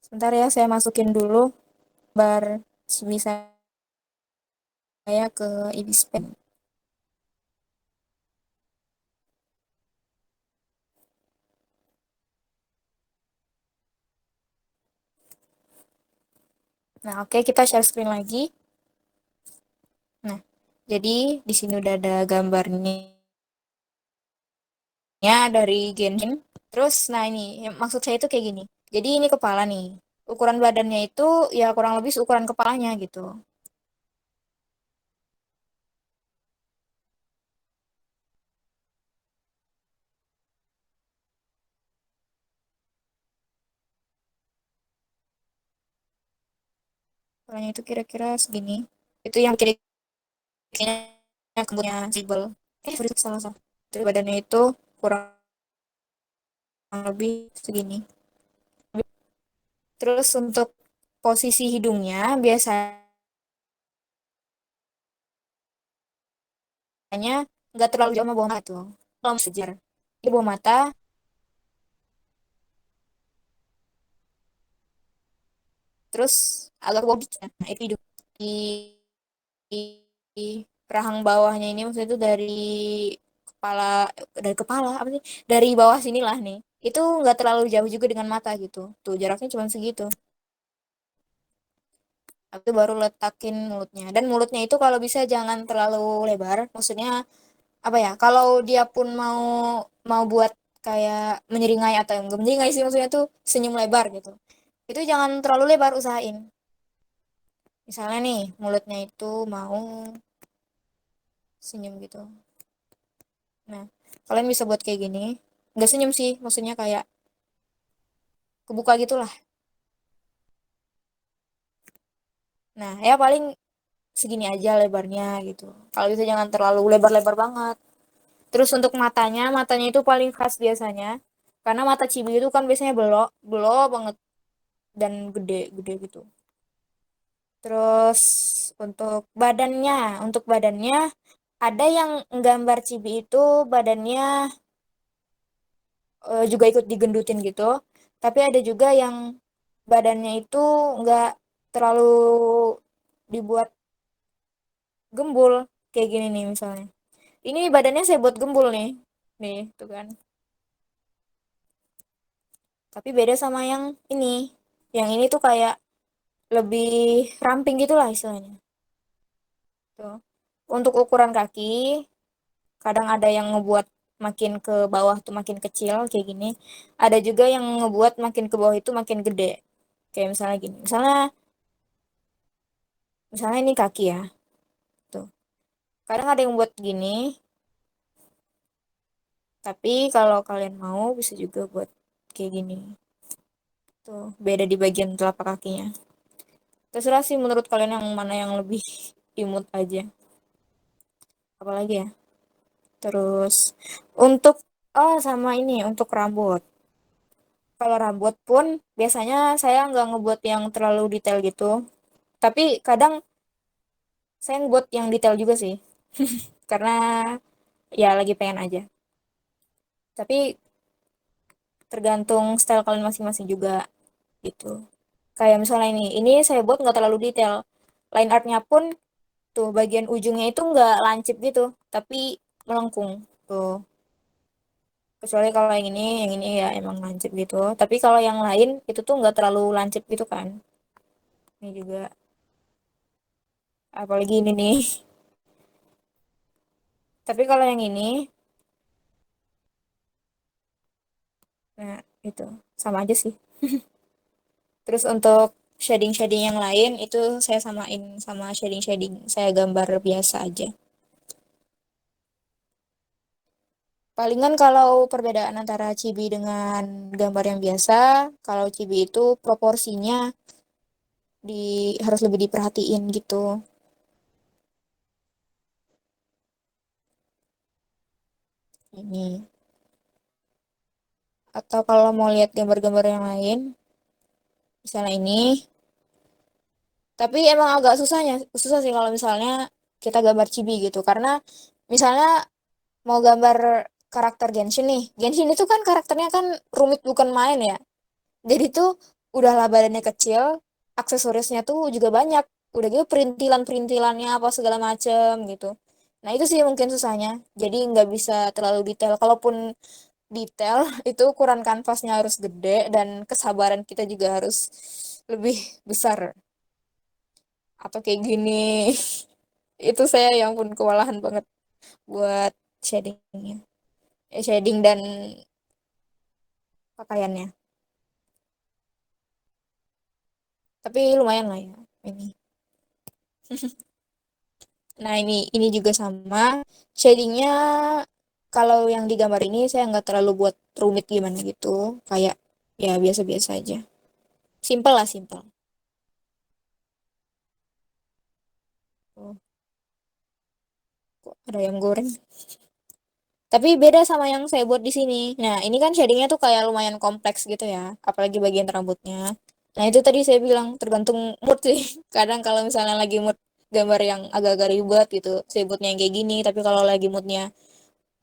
Sebentar ya, saya masukin dulu bar CV saya ke Ibispen. Nah, oke, kita share screen lagi. Nah, jadi di sini udah ada gambarnya dari Genshin. Terus, nah ini, yang maksud saya itu kayak gini. Jadi ini kepala nih. Ukuran badannya itu ya kurang lebih seukuran kepalanya gitu. Kepalanya itu kira-kira segini. Itu yang kira-kira kemudian sibel. Sorry, salah salah. Jadi badannya itu kurang lebih segini. Terus untuk posisi hidungnya biasanya nggak terlalu jauh sama bawah mata tuh. Kalau sejar. Di bawah mata, terus agak ke bawah dikit. Nah, itu hidung. Di, di rahang bawahnya ini maksudnya itu kepala dari kepala apa sih? Dari bawah sinilah nih. Itu nggak terlalu jauh juga dengan mata gitu. Tuh jaraknya cuma segitu. Habis itu baru letakin mulutnya. Dan mulutnya itu kalau bisa jangan terlalu lebar. Maksudnya apa ya? Kalau dia pun mau mau buat kayak menyeringai atau enggak menyeringai sih, maksudnya tuh senyum lebar gitu. Itu jangan terlalu lebar, usahain. Misalnya nih, mulutnya itu mau senyum gitu. Nah, kalian bisa buat kayak gini. Nggak senyum sih, maksudnya kayak kebuka gitulah. Nah, ya paling segini aja lebarnya gitu. Kalau bisa jangan terlalu lebar-lebar banget. Terus untuk matanya, matanya itu paling khas biasanya. Karena mata Cibi itu kan biasanya belok, belok banget dan gede-gede gitu. Terus untuk badannya ada yang gambar Cibi itu badannya juga ikut digendutin gitu. Tapi ada juga yang badannya itu nggak terlalu dibuat gembul kayak gini nih misalnya. Ini badannya saya buat gembul nih. Nih, tuh kan. Tapi beda sama yang ini. Yang ini tuh kayak lebih ramping gitu lah istilahnya. Tuh. Untuk ukuran kaki, kadang ada yang ngebuat makin ke bawah tuh makin kecil kayak gini. Ada juga yang ngebuat makin ke bawah itu makin gede. Kayak misalnya gini. Misalnya ini kaki ya. Tuh. Kadang ada yang buat gini, tapi kalau kalian mau bisa juga buat kayak gini. Tuh, beda di bagian telapak kakinya. Terserah sih menurut kalian yang mana yang lebih imut aja. Apalagi ya. Terus untuk sama ini untuk rambut. Kalau rambut pun biasanya saya nggak ngebuat yang terlalu detail gitu. Tapi kadang saya ngebuat yang detail juga sih. Karena ya lagi pengen aja. Tapi tergantung style kalian masing-masing juga gitu. Kayak misalnya ini saya buat nggak terlalu detail. Line artnya pun tuh bagian ujungnya itu nggak lancip gitu, tapi melengkung. Tuh. Kecuali kalau yang ini ya emang lancip gitu. Tapi kalau yang lain itu tuh nggak terlalu lancip gitu kan. Ini juga, apalagi ini nih. Tapi kalau yang ini, nah itu sama aja sih. Terus untuk shading-shading yang lain itu saya samain sama shading-shading saya gambar biasa aja. Palingan kalau perbedaan antara chibi dengan gambar yang biasa, kalau chibi itu proporsinya harus lebih diperhatiin gitu. Ini. Atau kalau mau lihat gambar-gambar yang lain, misalnya ini. Tapi emang agak susah sih kalau misalnya kita gambar chibi gitu. Karena misalnya mau gambar karakter Genshin nih. Genshin itu kan karakternya kan rumit bukan main ya. Jadi tuh udahlah badannya kecil, aksesorisnya tuh juga banyak. Udah gitu perintilan-perintilannya apa segala macem gitu. Nah itu sih mungkin susahnya. Jadi nggak bisa terlalu detail. Kalaupun detail itu ukuran kanvasnya harus gede dan kesabaran kita juga harus lebih besar. Atau kayak gini. Itu saya yang pun kewalahan banget buat shadingnya. Shading dan pakaiannya. Tapi lumayan lah ya ini. Nah ini juga sama. Shadingnya kalau yang digambar ini saya nggak terlalu buat rumit gimana gitu. Kayak ya biasa-biasa aja. Simple lah simple. Oh, kok ada ayam goreng. Tapi beda sama yang saya buat di sini. Nah ini kan shadingnya tuh kayak lumayan kompleks gitu ya. Apalagi bagian rambutnya. Nah itu tadi saya bilang tergantung mood sih. Kadang kalau misalnya lagi mood gambar yang agak-agak ribet gitu, saya buatnya yang kayak gini. Tapi kalau lagi moodnya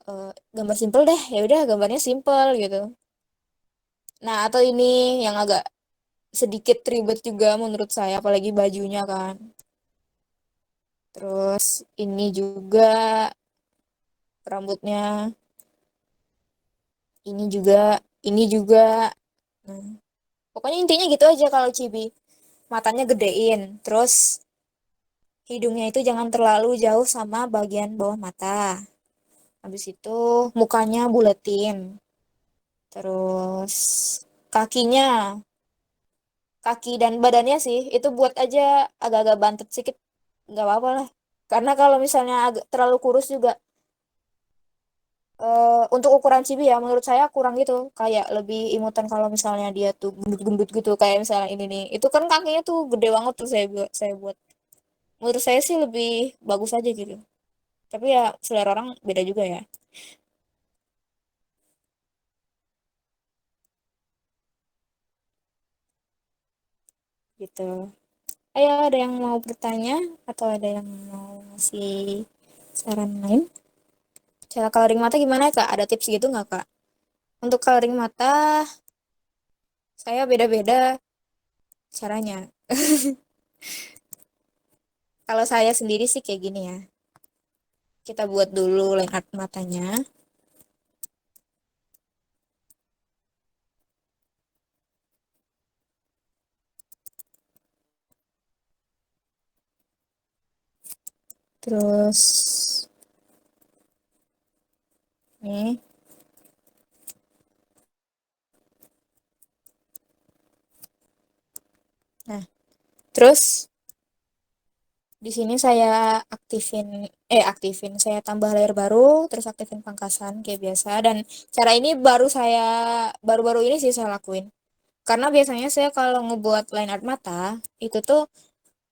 eh, gambar simple deh, ya udah gambarnya simple gitu. Nah, atau ini yang agak sedikit ribet juga menurut saya, apalagi bajunya kan. Terus ini juga rambutnya, ini juga, ini juga. Nah, pokoknya intinya gitu aja kalau Cibi. matanya gedein. Terus hidungnya itu jangan terlalu jauh sama bagian bawah mata. Habis itu mukanya buletin. Terus kakinya, kaki dan badannya sih itu buat aja agak-agak bantet sedikit, nggak apa-apa lah. Karena kalau misalnya agak terlalu kurus juga, untuk ukuran cibi ya menurut saya kurang gitu. Kayak lebih imutan kalau misalnya dia tuh gendut-gendut gitu kayak misalnya ini nih. Itu kan kakinya tuh gede banget tuh saya buat. Menurut saya sih lebih bagus aja gitu. Tapi ya selera orang beda juga ya gitu. Ayo ada yang mau bertanya atau ada yang mau ngasih saran lain? Cara coloring mata gimana ya, Kak? Ada tips gitu nggak, Kak? Untuk coloring mata, saya beda-beda caranya. Kalau saya sendiri sih kayak gini ya. Kita buat dulu line art matanya. Terus, nih. Nah, terus di sini saya aktifin. Saya tambah layer baru, terus aktifin pangkasan kayak biasa. Dan cara ini baru-baru ini sih saya lakuin. Karena biasanya saya kalau ngebuat line art mata, itu tuh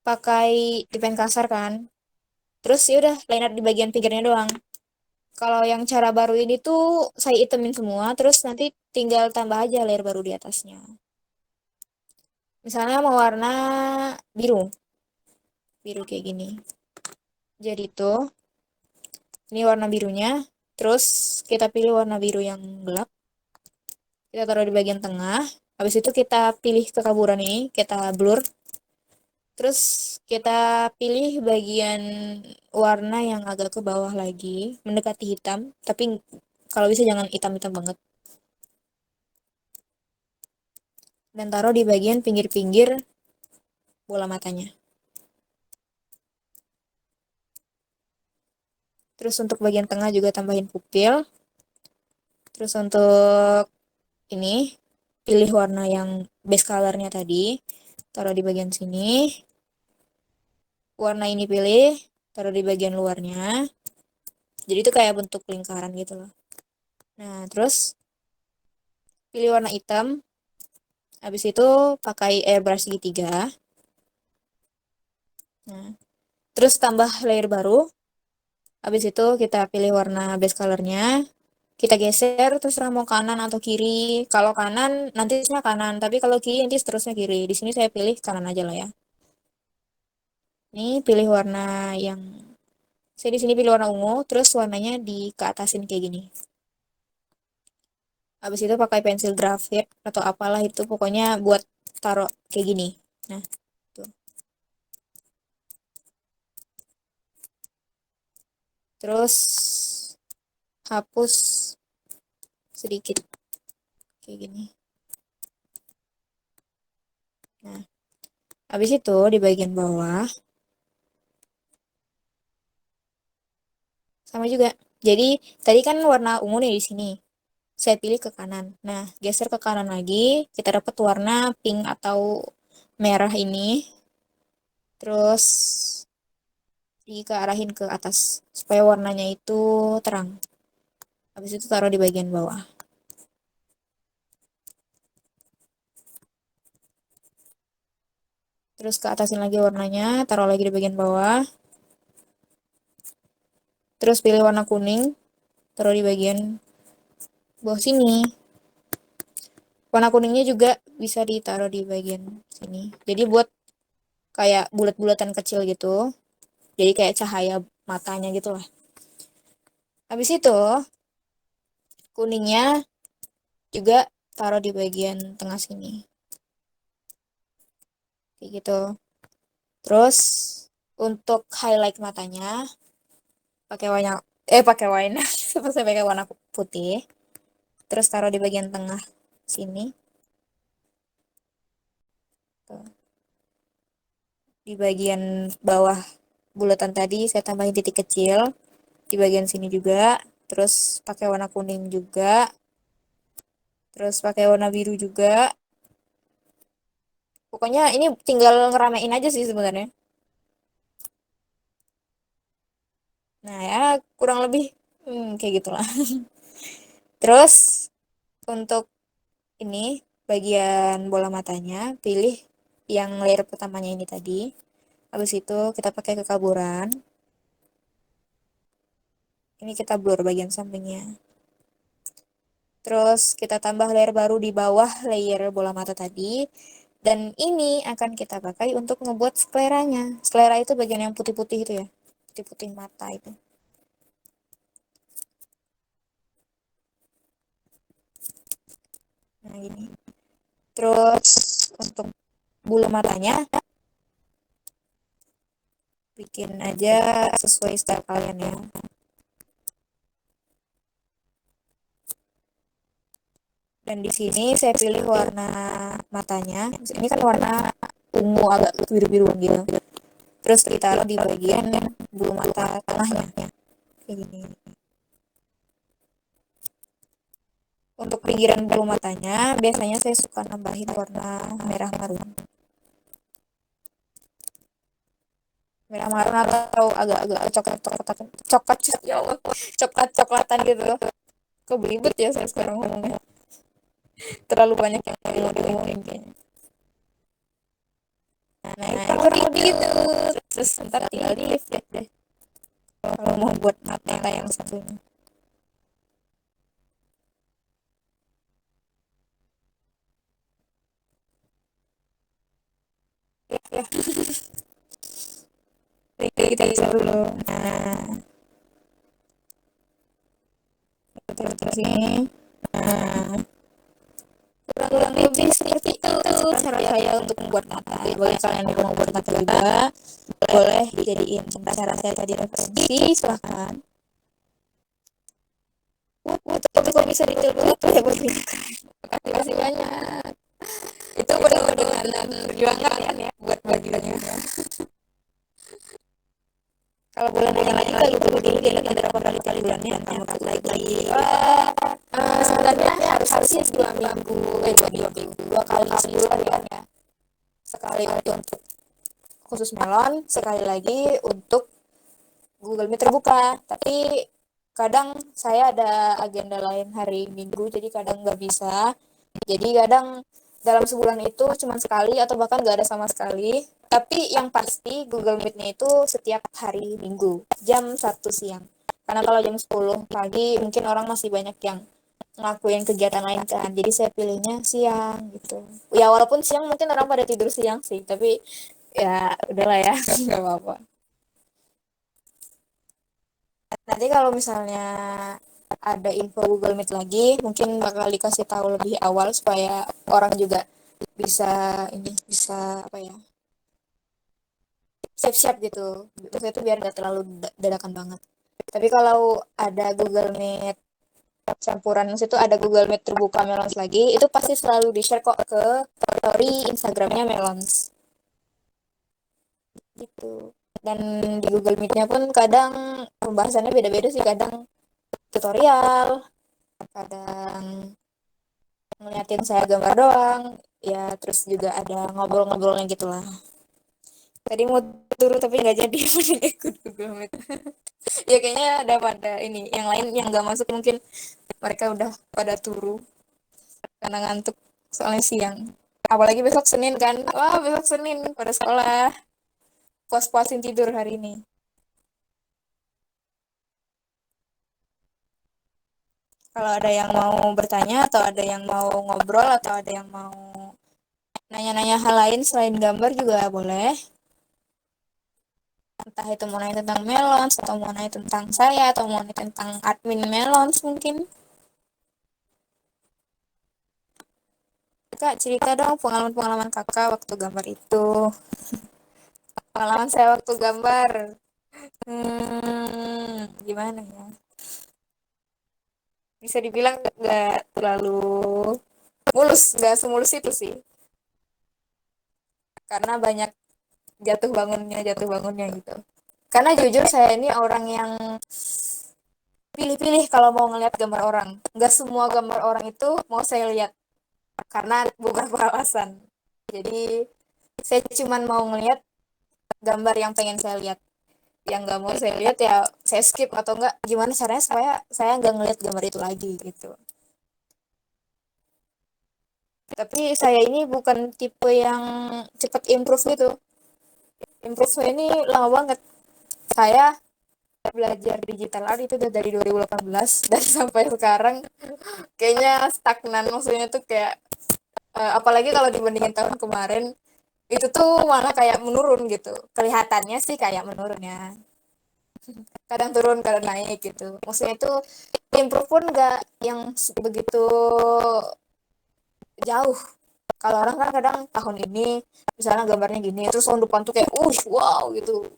pakai pen kasar kan. Terus ya udah line art di bagian pinggirnya doang. Kalau yang cara baru ini tuh saya itemin semua, terus nanti tinggal tambah aja layer baru di atasnya. Misalnya mau warna biru, biru kayak gini. Jadi tuh, ini warna birunya. Terus kita pilih warna biru yang gelap. Kita taruh di bagian tengah. Habis itu kita pilih kekaburan ini, kita blur. Terus kita pilih bagian warna yang agak ke bawah lagi, mendekati hitam. Tapi kalau bisa jangan hitam-hitam banget. Dan taruh di bagian pinggir-pinggir bola matanya. Terus untuk bagian tengah juga tambahin pupil. Terus untuk ini pilih warna yang base colornya tadi, taruh di bagian sini. Warna ini pilih, taruh di bagian luarnya. Jadi itu kayak bentuk lingkaran gitu loh. Nah, terus pilih warna hitam. Habis itu pakai airbrush segitiga. Nah, terus tambah layer baru. Habis itu kita pilih warna base colornya. Kita geser terserah mau kanan atau kiri. Kalau kanan nanti seterusnya kanan, tapi kalau kiri nanti seterusnya kiri. Di sini saya pilih kanan aja lah ya. Ini pilih warna yang saya di sini pilih warna ungu, terus warnanya di ke atasin kayak gini. Habis itu pakai pensil graphite atau apalah itu pokoknya buat taruh kayak gini. Nah, tuh. Terus hapus sedikit kayak gini. Nah, habis itu di bagian bawah sama juga. Jadi tadi kan warna ungu nih di sini. Saya pilih ke kanan. Nah, geser ke kanan lagi, kita dapat warna pink atau merah ini. Terus diarahin ke atas supaya warnanya itu terang. Habis itu taruh di bagian bawah. Terus ke atasin lagi warnanya, taruh lagi di bagian bawah. Terus pilih warna kuning, taruh di bagian bawah sini. Warna kuningnya juga bisa ditaruh di bagian sini. Jadi buat kayak bulat-bulatan kecil gitu. Jadi kayak cahaya matanya gitu lah. Habis itu kuningnya juga taruh di bagian tengah sini. Kayak gitu. Terus untuk highlight matanya pakai warna saya pakai warna putih. Terus taruh di bagian tengah sini. Tuh. Di bagian bawah bulatan tadi saya tambahin titik kecil, di bagian sini juga, terus pakai warna kuning juga, terus pakai warna biru juga. Pokoknya ini tinggal ngeramein aja sih sebenarnya. Nah ya kurang lebih kayak gitulah. Terus untuk ini bagian bola matanya pilih yang layer pertamanya ini tadi. Habis itu kita pakai kekaburan. Ini kita blur bagian sampingnya. Terus kita tambah layer baru di bawah layer bola mata tadi. Dan ini akan kita pakai untuk ngebuat skleranya. Sklera itu bagian yang putih-putih itu ya. Putih-putih mata itu. Nah ini. Terus untuk bulu matanya bikin aja sesuai style kalian ya. Dan di sini saya pilih warna matanya. Ini kan warna ungu agak biru-biruan gitu. Terus ditaruh di bagian bulu mata tengahnya. Kayak gini. Untuk pinggiran bulu matanya, biasanya saya suka nambahin warna merah marun. Merah marun atau agak-agak coklat, ya Allah, coklat-coklatan gitu. Kok belibet ya saya sekarang ngomongnya. Terlalu banyak yang mau diomongin kayaknya. Nah, itu kurang lebih gitu. Terus ntar tinggal di lift deh. Kalau mau buat mata yang satunya. Ya, kita bisa dulu. Nah, terus ini. Nah, kurang lebih seperti itu cara saya untuk membuat mata. Bagi kalian yang mau buat mata juga, boleh jadiin cara saya tadi referensi, silahkan. Tapi kok bisa detail banget tuh ya bajunya. Terima kasih banyak. Itu benar-benar perjuangan ya buat bajunya. Kalau bulan yang lagi kali dulu dia lagi berapa kali bulannya kamu tuh lagi. Sebenarnya harusnya 2 minggu, 2 minggu, 2 kali sebulan ya. Sekali untuk khusus melon, sekali lagi untuk Google Meet terbuka. Tapi kadang saya ada agenda lain hari Minggu, jadi kadang nggak bisa. Jadi kadang dalam sebulan itu cuma sekali atau bahkan nggak ada sama sekali. Tapi yang pasti Google Meet-nya itu setiap hari Minggu, jam 1 siang. Karena kalau jam 10 pagi mungkin orang masih banyak yang ngelakuin kegiatan lain kan. Jadi saya pilihnya siang gitu. Ya walaupun siang mungkin orang pada tidur siang sih, tapi ya udahlah ya, nggak apa-apa. Nanti kalau misalnya ada info Google Meet lagi, mungkin bakal dikasih tahu lebih awal supaya orang juga bisa bisa apa ya, siap-siap gitu. Maksudnya itu biar gak terlalu dadakan banget. Tapi kalau ada Google Meet campuran, maksudnya itu ada Google Meet terbuka Melons lagi, itu pasti selalu di-share kok ke story Instagramnya Melons gitu. Dan di Google Meet-nya pun kadang pembahasannya beda-beda sih, kadang tutorial, kadang ngeliatin saya gambar doang, ya terus juga ada ngobrol-ngobrolnya gitulah. Tadi mau turu tapi nggak jadi ikut Google Meet. Ya kayaknya ada pada ini yang lain yang nggak masuk, mungkin mereka udah pada turu karena ngantuk soalnya siang. Apalagi besok Senin kan, wah besok Senin pada sekolah, puas-puasin tidur hari ini. Kalau ada yang mau bertanya atau ada yang mau ngobrol atau ada yang mau nanya-nanya hal lain selain gambar juga boleh. Entah itu mau nanya tentang Melons atau mau nanya tentang saya atau mau nanya tentang admin Melons mungkin. Kak, cerita dong pengalaman-pengalaman kakak waktu gambar itu. Pengalaman saya waktu gambar. Gimana ya? Bisa dibilang nggak terlalu mulus, nggak semulus itu sih. Karena banyak jatuh bangunnya gitu. Karena jujur saya ini orang yang pilih-pilih kalau mau ngelihat gambar orang. Nggak semua gambar orang itu mau saya lihat karena beberapa alasan. Jadi saya cuman mau ngelihat gambar yang pengen saya lihat. Yang nggak mau saya lihat ya saya skip atau enggak gimana caranya supaya saya nggak ngelihat gambar itu lagi gitu. Tapi saya ini bukan tipe yang cepet improve gitu. Improve saya ini lama banget. Saya belajar digital art itu udah dari 2018 dan sampai sekarang kayaknya stagnan, maksudnya tuh kayak apalagi kalau dibandingin tahun kemarin itu tuh malah kayak menurun gitu, kelihatannya sih kayak menurun ya, kadang turun kadang naik gitu, maksudnya itu improve pun nggak yang begitu jauh. Kalau orang kan kadang tahun ini misalnya gambarnya gini terus tahun depan tuh kayak wow gitu,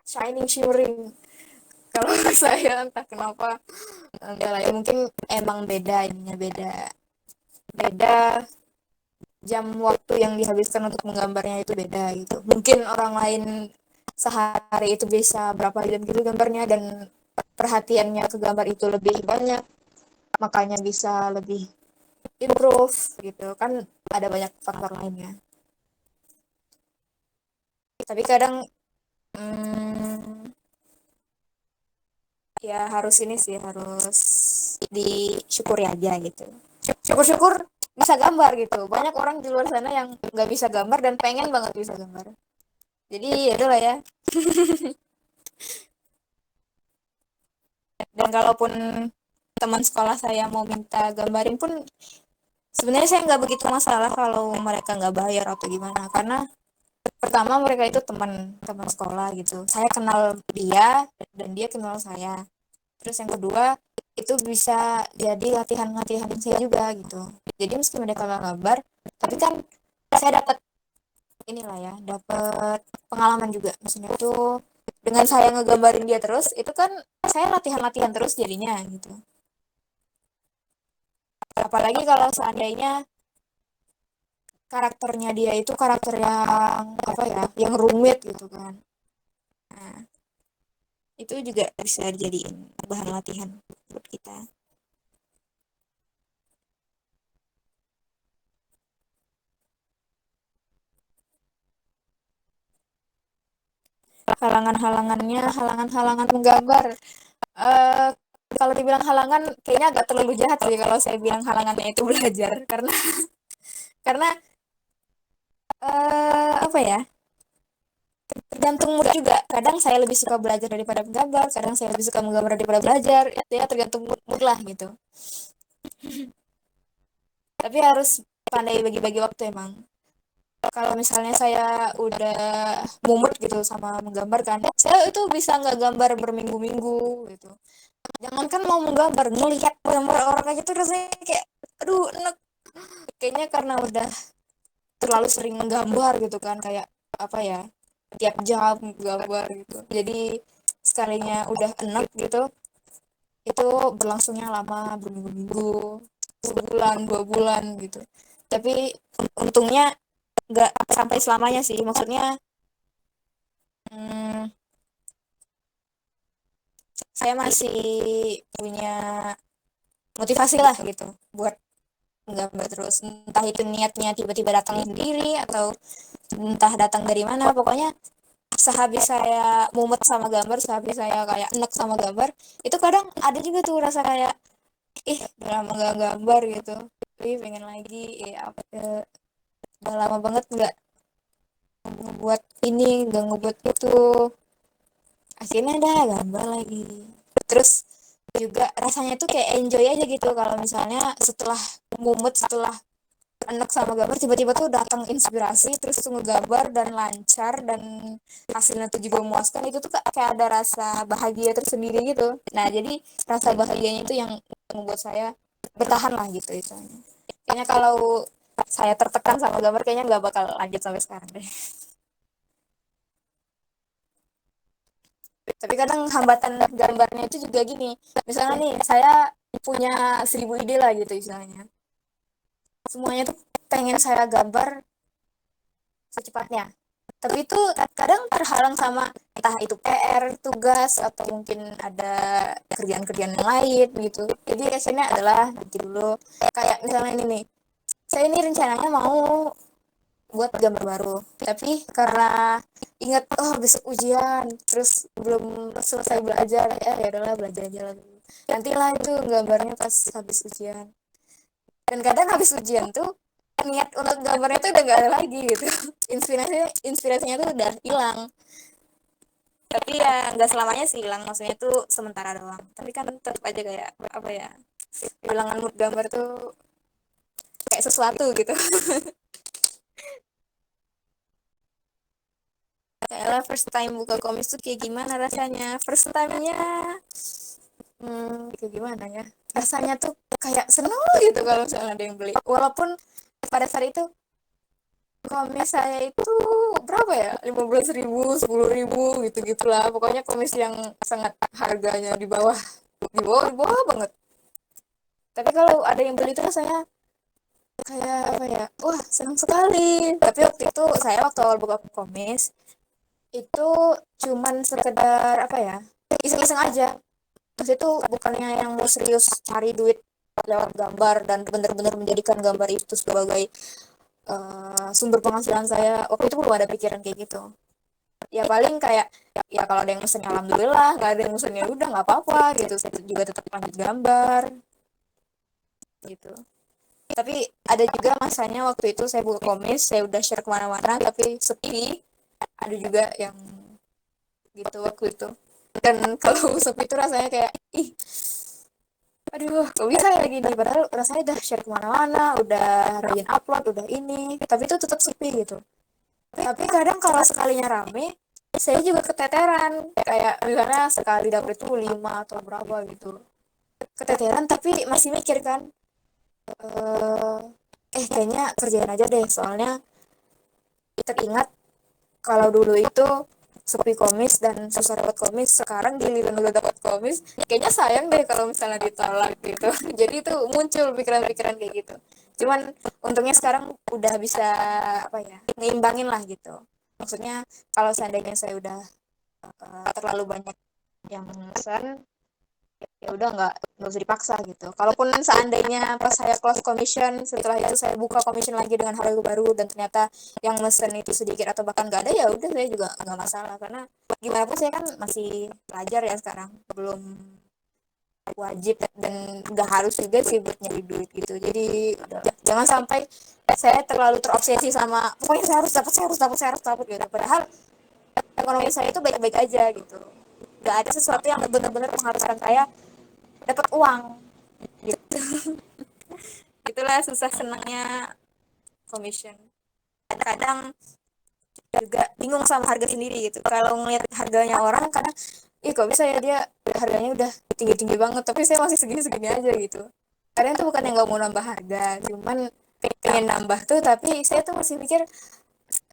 shining shimmering. Kalau saya entah kenapa enggak lah ya, mungkin emang beda ininya, beda beda jam waktu yang dihabiskan untuk menggambarnya itu beda gitu. Mungkin orang lain sehari itu bisa berapa jam gitu gambarnya dan perhatiannya ke gambar itu lebih banyak, makanya bisa lebih improve gitu kan, ada banyak faktor lainnya. Tapi kadang hmm, ya harus ini sih, harus disyukuri aja gitu. Syukur-syukur bisa gambar gitu. Banyak orang di luar sana yang nggak bisa gambar dan pengen banget bisa gambar. Jadi ya udahlah ya. Dan kalaupun teman sekolah saya mau minta gambarin pun sebenarnya saya nggak begitu masalah kalau mereka nggak bayar atau gimana, karena pertama mereka itu teman teman sekolah gitu, saya kenal dia dan dia kenal saya. Terus yang kedua itu bisa jadi latihan-latihan saya juga gitu. Jadi meski mereka nggak gambar tapi kan saya dapat inilah ya, dapat pengalaman juga, maksudnya itu dengan saya ngegambarin dia terus itu kan saya latihan-latihan terus jadinya gitu. Apalagi kalau seandainya karakternya dia itu karakter yang apa ya, yang rumit gitu kan. Nah, itu juga bisa dijadiin bahan latihan buat kita. Halangan-halangannya, halangan-halangan menggambar. Eh kalau dibilang halangan kayaknya agak terlalu jahat sih kalau saya bilang halangannya itu belajar, karena apa ya? Tergantung mood juga. Kadang saya lebih suka belajar daripada menggambar, kadang saya lebih suka menggambar daripada belajar. Itu ya tergantung mood lah gitu. Tapi harus pandai bagi-bagi waktu emang. Kalau misalnya saya udah mumet gitu sama menggambar kan, saya itu bisa nggak gambar berminggu-minggu gitu. Jangankan mau menggambar, ngelihat gambar orang kayak gitu rasanya kayak, aduh, enak. Kayaknya karena udah terlalu sering menggambar gitu kan, kayak apa ya, tiap jam gambar gitu. Jadi sekalinya udah enak gitu, itu berlangsungnya lama, berminggu-minggu, sebulan, 2 bulan gitu. Tapi untungnya nggak sampai selamanya sih, maksudnya hmm, saya masih punya motivasi lah gitu buat menggambar terus, entah itu niatnya tiba-tiba datang sendiri atau entah datang dari mana, pokoknya sehabis saya mumet sama gambar, sehabis saya kayak enek sama gambar, itu kadang ada juga tuh rasa kayak ih udah lama nggak gambar gitu, ih pengen lagi, apa udah lama banget ngebuat ini, nggak ngebuat itu, akhirnya dah gambar lagi. Terus juga rasanya tuh kayak enjoy aja gitu kalau misalnya setelah mumet, setelah enak sama gambar, tiba-tiba tuh datang inspirasi terus tuh ngegambar dan lancar dan hasilnya tuh juga memuaskan, itu tuh kayak ada rasa bahagia tersendiri gitu. Nah jadi rasa bahagianya itu yang membuat saya bertahan lah gitu itu. Kayaknya kalau saya tertekan sama gambar kayaknya nggak bakal lanjut sampai sekarang deh. Tapi kadang hambatan gambarnya itu juga gini, misalnya nih saya punya 1.000 ide lah gitu misalnya, semuanya tuh pengen saya gambar secepatnya. Tapi itu kadang terhalang sama entah itu PR, tugas, atau mungkin ada kerjaan-kerjaan yang lain gitu. Jadi biasanya adalah nanti dulu, kayak misalnya ini nih, saya ini rencananya mau buat gambar baru, tapi karena ingat oh besok ujian, terus belum selesai belajar, ya udahlah belajar aja lah dulu. Nantilah itu gambarnya pas habis ujian. Dan kadang habis ujian tuh niat untuk gambarnya tuh udah gak ada lagi gitu. Inspirasinya tuh udah hilang. Tapi ya nggak selamanya sih hilang, maksudnya tuh sementara doang. Tapi kan tetap aja kayak apa ya, kehilangan mood gambar tuh kayak sesuatu gitu. Kayak first time buka komis tuh kayak gimana rasanya? First time-nya kayak gimana ya? Rasanya tuh kayak seneng gitu kalau misalnya ada yang beli. Walaupun pada saat itu komis saya itu berapa ya? 15.000, 10.000 gitu gitulah. Pokoknya komis yang sangat harganya di bawah banget. Tapi kalau ada yang beli itu rasanya kayak apa ya? Wah, senang sekali. Tapi waktu awal buka komis itu cuman sekedar apa ya? Iseng-iseng aja. Maksudnya itu bukannya yang mau serius cari duit lewat gambar dan benar-benar menjadikan gambar itu sebagai sumber penghasilan saya. Waktu itu belum ada pikiran kayak gitu. Ya paling kayak ya kalau ada yang mesen alhamdulillah, nggak ada yang mesen ya udah nggak apa-apa gitu. Saya juga tetap lanjut gambar gitu. Tapi ada juga masanya waktu itu saya buka komis, saya udah share kemana-mana tapi sepi. Ada juga yang gitu waktu itu. Dan kalau sepi itu rasanya kayak ih, aduh kok bisa ya gini, padahal rasanya udah share kemana-mana, udah rajin upload, udah ini, tapi itu tetap sepi gitu. Tapi kadang kalau sekalinya rame, saya juga keteteran, kayak misalnya sekali dapet itu 5 atau berapa gitu, keteteran tapi masih mikir kan, eh kayaknya kerjain aja deh, soalnya teringat kalau dulu itu sepi komis dan susah dapat komis, sekarang giliran udah dapat komis kayaknya sayang deh kalau misalnya ditolak gitu. Jadi itu muncul pikiran-pikiran kayak gitu. Cuman untungnya sekarang udah bisa apa ya, ngeimbangin lah gitu. Maksudnya kalau seandainya saya udah terlalu banyak yang pesan, ya udah nggak usah dipaksa gitu. Kalaupun seandainya pas saya close commission, setelah itu saya buka commission lagi dengan harga baru dan ternyata yang mesen itu sedikit atau bahkan nggak ada, ya udah saya juga nggak masalah, karena gimana pun saya kan masih pelajar ya sekarang, belum wajib dan nggak harus juga sih buat nyari duit gitu. Jadi udah, jangan sampai saya terlalu terobsesi sama pokoknya saya harus dapat gitu, padahal ekonomi saya itu baik-baik aja gitu, nggak ada sesuatu yang benar-benar mengharuskan saya dapat uang gitu. Itulah susah senangnya commission. Kadang juga bingung sama harga sendiri gitu, kalau ngeliat harganya orang kadang ih kok bisa ya dia harganya udah tinggi-tinggi banget tapi saya masih segini-segini aja gitu. Kadang tuh bukan yang nggak mau nambah harga, cuman pengen nambah tuh tapi saya tuh masih mikir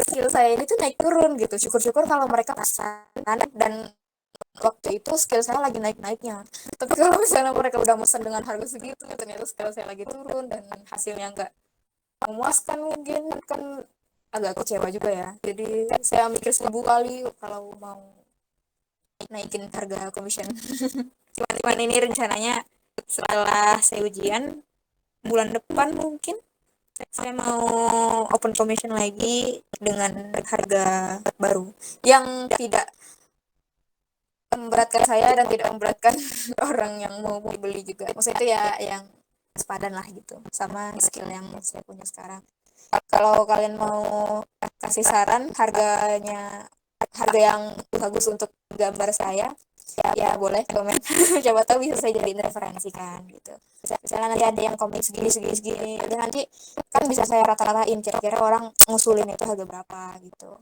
skill saya ini tuh naik turun gitu. Syukur-syukur kalau mereka pasan, dan waktu itu skill saya lagi naik-naiknya. Tapi kalau misalnya mereka udah pesan dengan harga segitu, ternyata skill saya lagi turun dan hasilnya nggak memuaskan, mungkin kan agak kecewa juga ya. Jadi saya mikir 1000 kali kalau mau naikin harga commission. Cuman ini rencananya setelah saya ujian bulan depan mungkin saya mau open commission lagi dengan harga baru yang tidak memberatkan saya dan tidak memberatkan orang yang mau beli juga. Maksudnya itu ya yang sepadan lah gitu sama skill yang saya punya sekarang. Kalau kalian mau kasih saran harga yang bagus untuk gambar saya, ya boleh komen. Coba tahu bisa saya jadiin referensi kan gitu. Misalnya nanti ada yang komen segini segini segini, dan nanti kan bisa saya rata-ratain kira-kira orang ngusulin itu harga berapa gitu.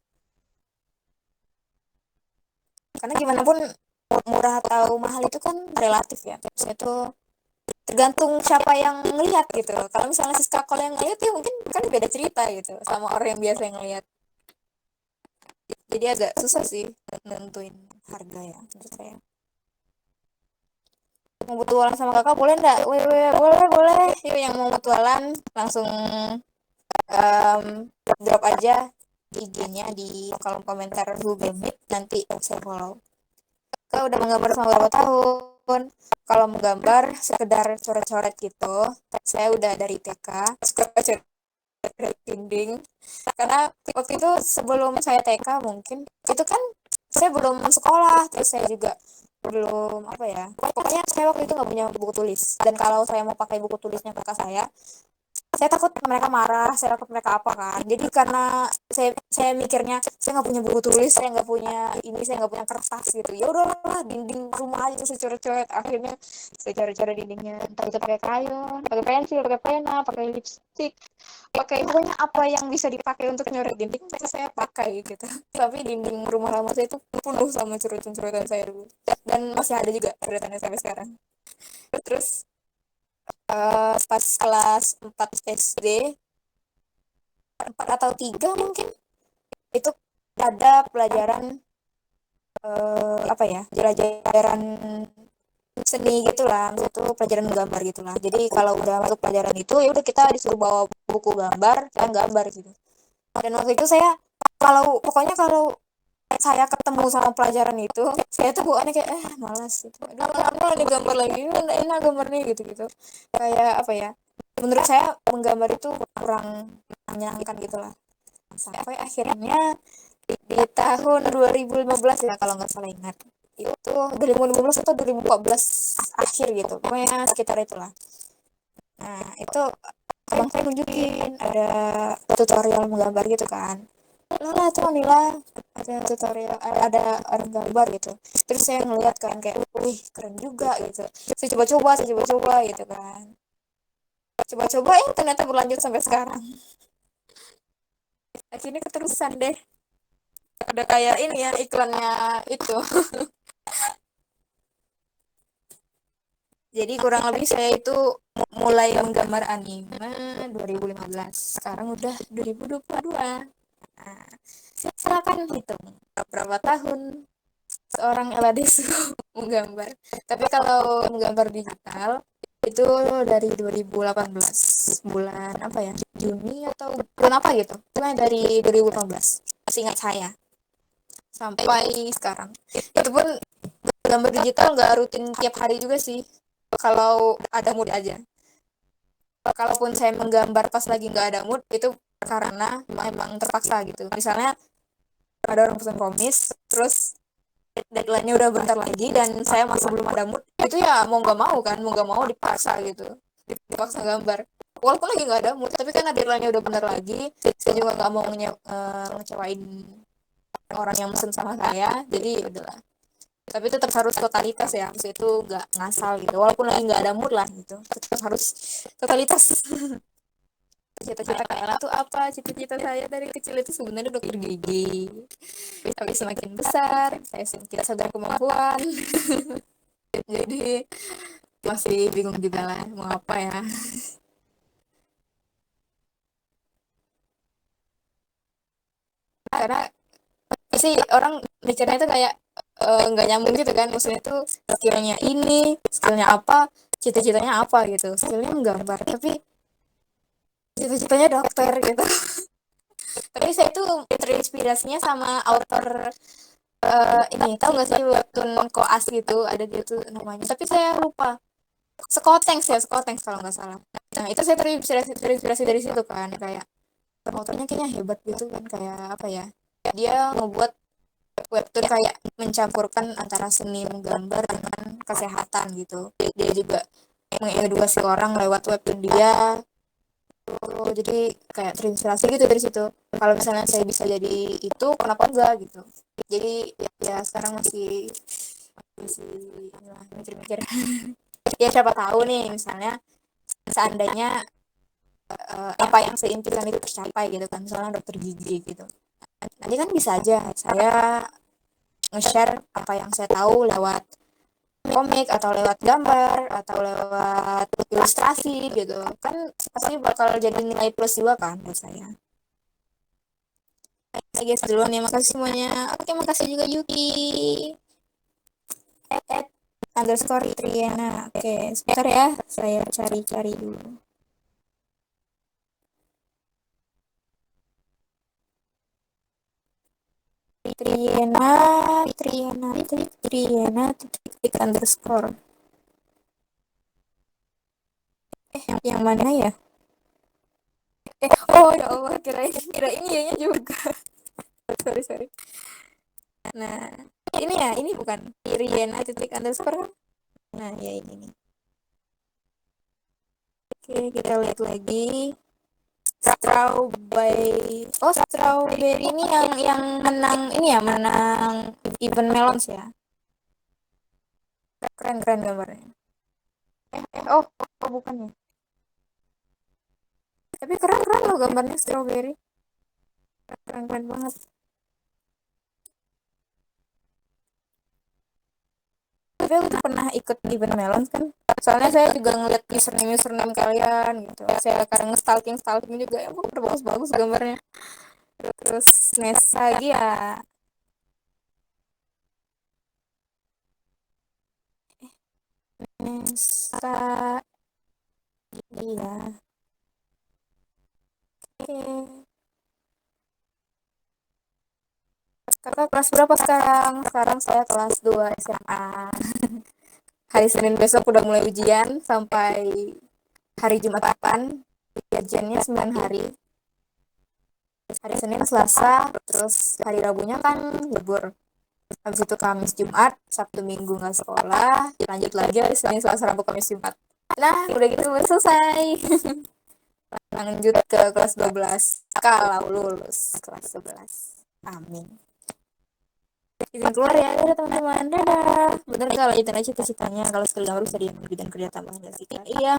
Karena gimana pun murah atau mahal itu kan relatif ya. Maksudnya itu tergantung siapa yang ngelihat gitu. Kalau misalnya si skakol yang ngelihat ya mungkin kan beda cerita gitu sama orang yang biasa yang ngelihat. Jadi agak susah sih nentuin harga ya menurut saya. Mau mutualan sama kakak boleh nggak? Boleh boleh. Yuk yang mau mutualan langsung drop aja IG-nya di kolom komentar Google Meet, nanti saya follow. Kak udah menggambar selama berapa tahun? Kalau menggambar sekedar coret-coret gitu, saya udah dari TK, suka coret dinding. Karena waktu itu sebelum saya TK mungkin, itu kan saya belum sekolah, terus saya juga belum apa ya. Pokoknya saya waktu itu nggak punya buku tulis. Dan kalau saya mau pakai buku tulisnya kakak saya takut mereka marah, saya takut mereka apa kan. Jadi karena saya mikirnya saya nggak punya buku tulis, saya nggak punya ini, saya nggak punya kertas gitu. Ya udahlah, dinding rumah aja saya coret-coret. Akhirnya saya coret-coret dindingnya, entah itu pakai krayon, pakai pensil, pakai pena, pakai lipstick, pakai pokoknya apa yang bisa dipakai untuk nyoret dinding saya pakai gitu. Tapi dinding rumah lama saya itu penuh sama coretan-coretan saya dulu. Dan masih ada juga coretannya sampai sekarang. Terus pas kelas 4 SD, 4 atau 3 mungkin, itu ada pelajaran apa ya, pelajaran seni gitulah, itu pelajaran menggambar gitulah. Jadi kalau udah masuk pelajaran itu ya udah kita disuruh bawa buku gambar, kita gambar gitu. Dan waktu itu saya kalau pokoknya kalau saya ketemu sama pelajaran itu, saya tuh bawaannya kayak malas gitu. Aduh, mana nih gambar lagi, mana enak gambarnya gitu gitu. Kayak apa ya? Menurut saya menggambar itu kurang menyenangkan gitu lah. Sampai akhirnya di tahun 2015 ya kalau nggak salah ingat. Itu 2015 atau 2014 akhir gitu. Pokoknya sekitar itulah. Nah, itu abang saya nunjukin ada tutorial menggambar gitu kan. Lah tuh Nila ada tutorial, ada orang gambar gitu. Terus saya ngeliat kan kayak wih keren juga gitu. Saya coba-coba gitu kan. Coba-coba ternyata berlanjut sampai sekarang. Akhirnya keterusan deh. Ada kayak ini ya iklannya itu. Jadi kurang lebih saya itu mulai menggambar anime 2015. Sekarang udah 2022. Nah, silakan hitung berapa tahun seorang Eladesu menggambar. Tapi kalau menggambar digital itu dari 2018 bulan apa ya, Juni atau bulan apa gitu, cuma dari 2018 ingat saya sampai sekarang. Itu pun gambar digital nggak rutin tiap hari juga sih, kalau ada mood aja. Kalaupun saya menggambar pas lagi nggak ada mood itu karena memang terpaksa gitu. Misalnya ada orang pesan komis, terus deadline-nya udah bentar lagi dan saya masih belum ada mood, itu ya mau nggak mau kan, mau nggak mau dipaksa gitu, dipaksa gambar walaupun lagi nggak ada mood, tapi kan deadline-nya udah bentar lagi, saya juga nggak mau ngecewain orang yang mesen sama saya, jadi ya udahlah. Tapi tetap harus totalitas ya, harus itu nggak ngasal gitu, walaupun lagi nggak ada mood lah gitu, tetap harus totalitas. Cita-cita Kaela tuh apa? Cita-cita saya dari kecil itu sebenarnya dokter gigi. Tapi semakin besar, saya semakin sadar kemampuan. Jadi masih bingung juga lah mau apa ya. Karena sih orang mikirnya itu kayak nggak nyambung gitu kan. Maksudnya tuh skillnya ini, skillnya apa, cita-citanya apa gitu. Skillnya menggambar, tapi cita-citanya dokter gitu. Tapi saya tuh terinspirasinya sama author ini, tahu nggak sih webtoon koas gitu, ada dia tuh namanya. Tapi saya lupa. Sekoteng ya, Sekoteng kalau nggak salah. Nah itu saya terinspirasi dari situ kan, kayak promotornya kayaknya hebat gitu kan, kayak apa ya, dia ngebuat webtoon kayak mencampurkan antara seni menggambar dengan kesehatan gitu. Dia juga mengedukasi orang lewat webtoon dia. Oh, jadi kayak terinspirasi gitu dari situ. Kalau misalnya saya bisa jadi itu, kenapa enggak gitu. Jadi ya sekarang masih masih inilah, mikir-mikir. Ya siapa tahu nih misalnya seandainya apa yang saya impikan itu tercapai gitu kan, misalnya dokter gigi gitu, nanti kan bisa aja saya nge-share apa yang saya tahu lewat komik atau lewat gambar atau lewat ilustrasi gitu kan, pasti bakal jadi nilai plus juga kan buat saya. Oke guys, duluan ya, makasih semuanya. Oke, makasih juga Yuki underscore Triana. Oke, sebentar ya, saya cari-cari dulu. Triana, Triana, Triana, titik underscore. Yang mana ya? Oh ya Allah, kira ini ya juga. Sorry, sorry. Nah, ini ya, ini bukan Riana titik underscore kan? Nah, ya ini nih. Oke, kita lihat lagi. Strawberry ini yang menang ini ya, menang event melons ya. Keren keren gambarnya. Oh bukan ya. Tapi keren keren loh gambarnya strawberry. Keren keren banget. Tapi aku tuh pernah ikut event melons kan. Soalnya saya juga ngeliat username kalian gitu. Saya kadang stalking juga. Ya, udah bagus-bagus gambarnya. Terus Nesa lagi ya. Nesa. Iya. Oke. Kakak kelas berapa sekarang? Sekarang saya kelas 2 SMA. Hari Senin besok udah mulai ujian sampai hari Jumat depan. Ujiannya 9 hari. Hari Senin, Selasa, terus hari Rabunya kan libur. Habis itu Kamis, Jumat, Sabtu, Minggu nggak sekolah. Lanjut lagi hari Senin, Selasa, Rabu, Kamis, Jumat. Nah, udah gitu baru selesai. Lanjut ke kelas 12. Kalau lulus kelas 11. Amin. Izin keluar ya, dadah teman-teman, dadah. Bener nggak lanjutin aja cita-citanya, kalau sekali gambar bisa diambil bidang kerja tambahan gak sih? Iya,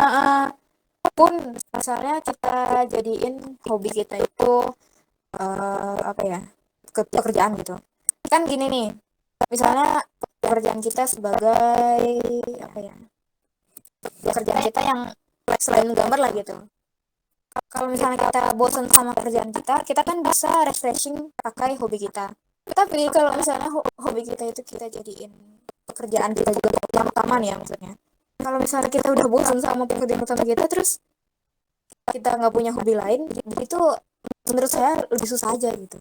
pun misalnya kita jadiin hobi kita itu apa ya, ke pekerjaan gitu. Kan gini nih, misalnya pekerjaan kita sebagai apa ya, pekerjaan kita yang selain gambar lah gitu. Kalau misalnya kita bosan sama kerjaan kita kan bisa refreshing pakai hobi kita. Tapi kalau misalnya hobi kita itu kita jadiin pekerjaan kita juga utama nih ya maksudnya. Kalau misalnya kita udah bosan sama pekerjaan utama kita, terus kita nggak punya hobi lain, itu menurut saya lebih susah aja gitu.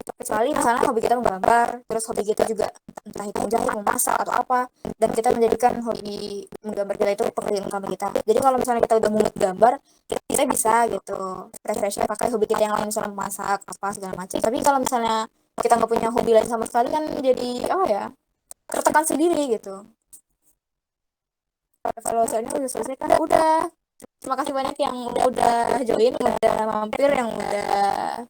Kecuali misalnya hobi kita menggambar, terus hobi kita juga entah itu menjahit, memasak atau apa, dan kita menjadikan hobi menggambar kita itu pekerjaan utama kita. Jadi kalau misalnya kita udah mulut gambar, kita bisa gitu refreshing pakai hobi kita yang lain, misalnya memasak apa segala macam. Tapi kalau misalnya kita nggak punya hobi lain sama sekali, kan jadi apa ya, tertekan sendiri gitu. Evaluasinya udah selesai kan? Udah. Terima kasih banyak yang udah join, udah mampir, yang udah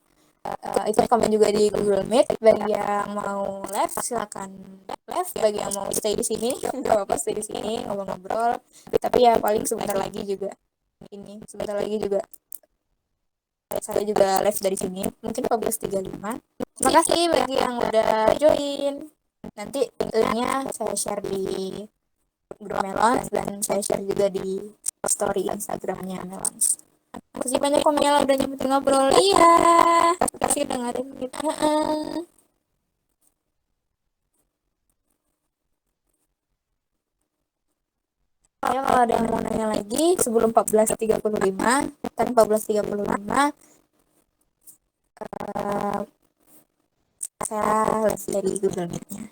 ikut komen juga di Google Meet. Bagi yang mau live silakan live, bagi yang mau stay di sini nggak apa-apa, stay di sini ngobrol-ngobrol, tapi ya paling sebentar lagi juga saya juga live dari sini, mungkin 14.35. Terima kasih bagi yang udah join. Nanti linknya saya share di grup Melons, dan saya share juga di story Instagramnya Melons. Makasih banyak Komel udah nyempetin ngobrol. Iya. Makasih udah ngajarin kita. Ya, kalau ada yang mau nanya lagi sebelum 14.35, kan 14.35 saya live dari Google Meet-nya.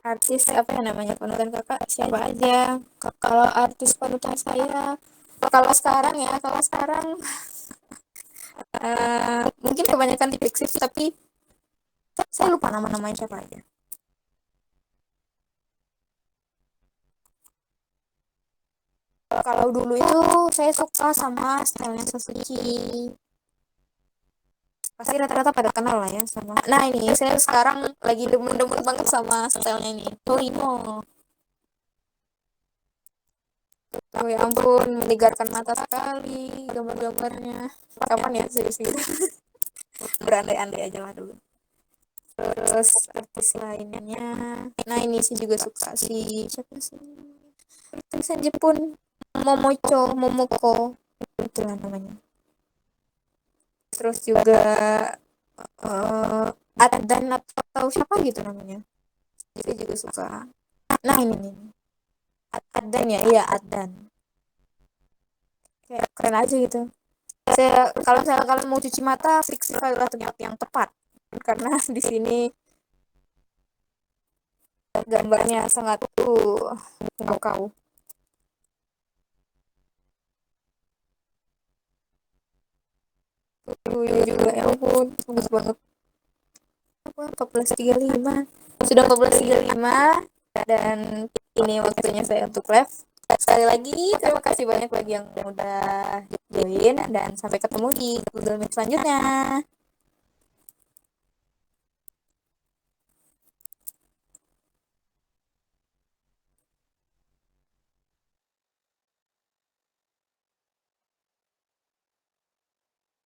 Artis apa ya namanya, panutan kakak siapa aja? Kalau artis panutan saya, kalau sekarang mungkin kebanyakan di Pixiv, tapi saya lupa nama-namanya siapa aja. Kalau dulu itu saya suka sama stylenya Sasuke. Pasti rata-rata pada kenal lah ya sama. Nah ini saya sekarang lagi demen-demen banget sama stylenya ini. Torino. Oh ya ampun, menyegarkan mata sekali gambar-gambarnya. Kapan ya serius gitu? Berandai-andai aja lah dulu. Terus artis lainnya, nah ini sih juga suka si siapa sih? Artisan Jepun, Momoko, itulah namanya. Terus juga Addan atau siapa gitu namanya. Saya juga suka. Nah ini nih. Addan ya, iya Addan. Kayak keren aja gitu. Kalau misalnya kalian mau cuci mata, fix kalilah tempat yang tepat. Karena di sini gambarnya sangat memukau. Juga ya ampun, bagus banget. 14.35. Sudah 14.35 dan ini waktunya saya untuk live. Sekali lagi terima kasih banyak bagi yang udah join dan sampai ketemu di Google Meet selanjutnya.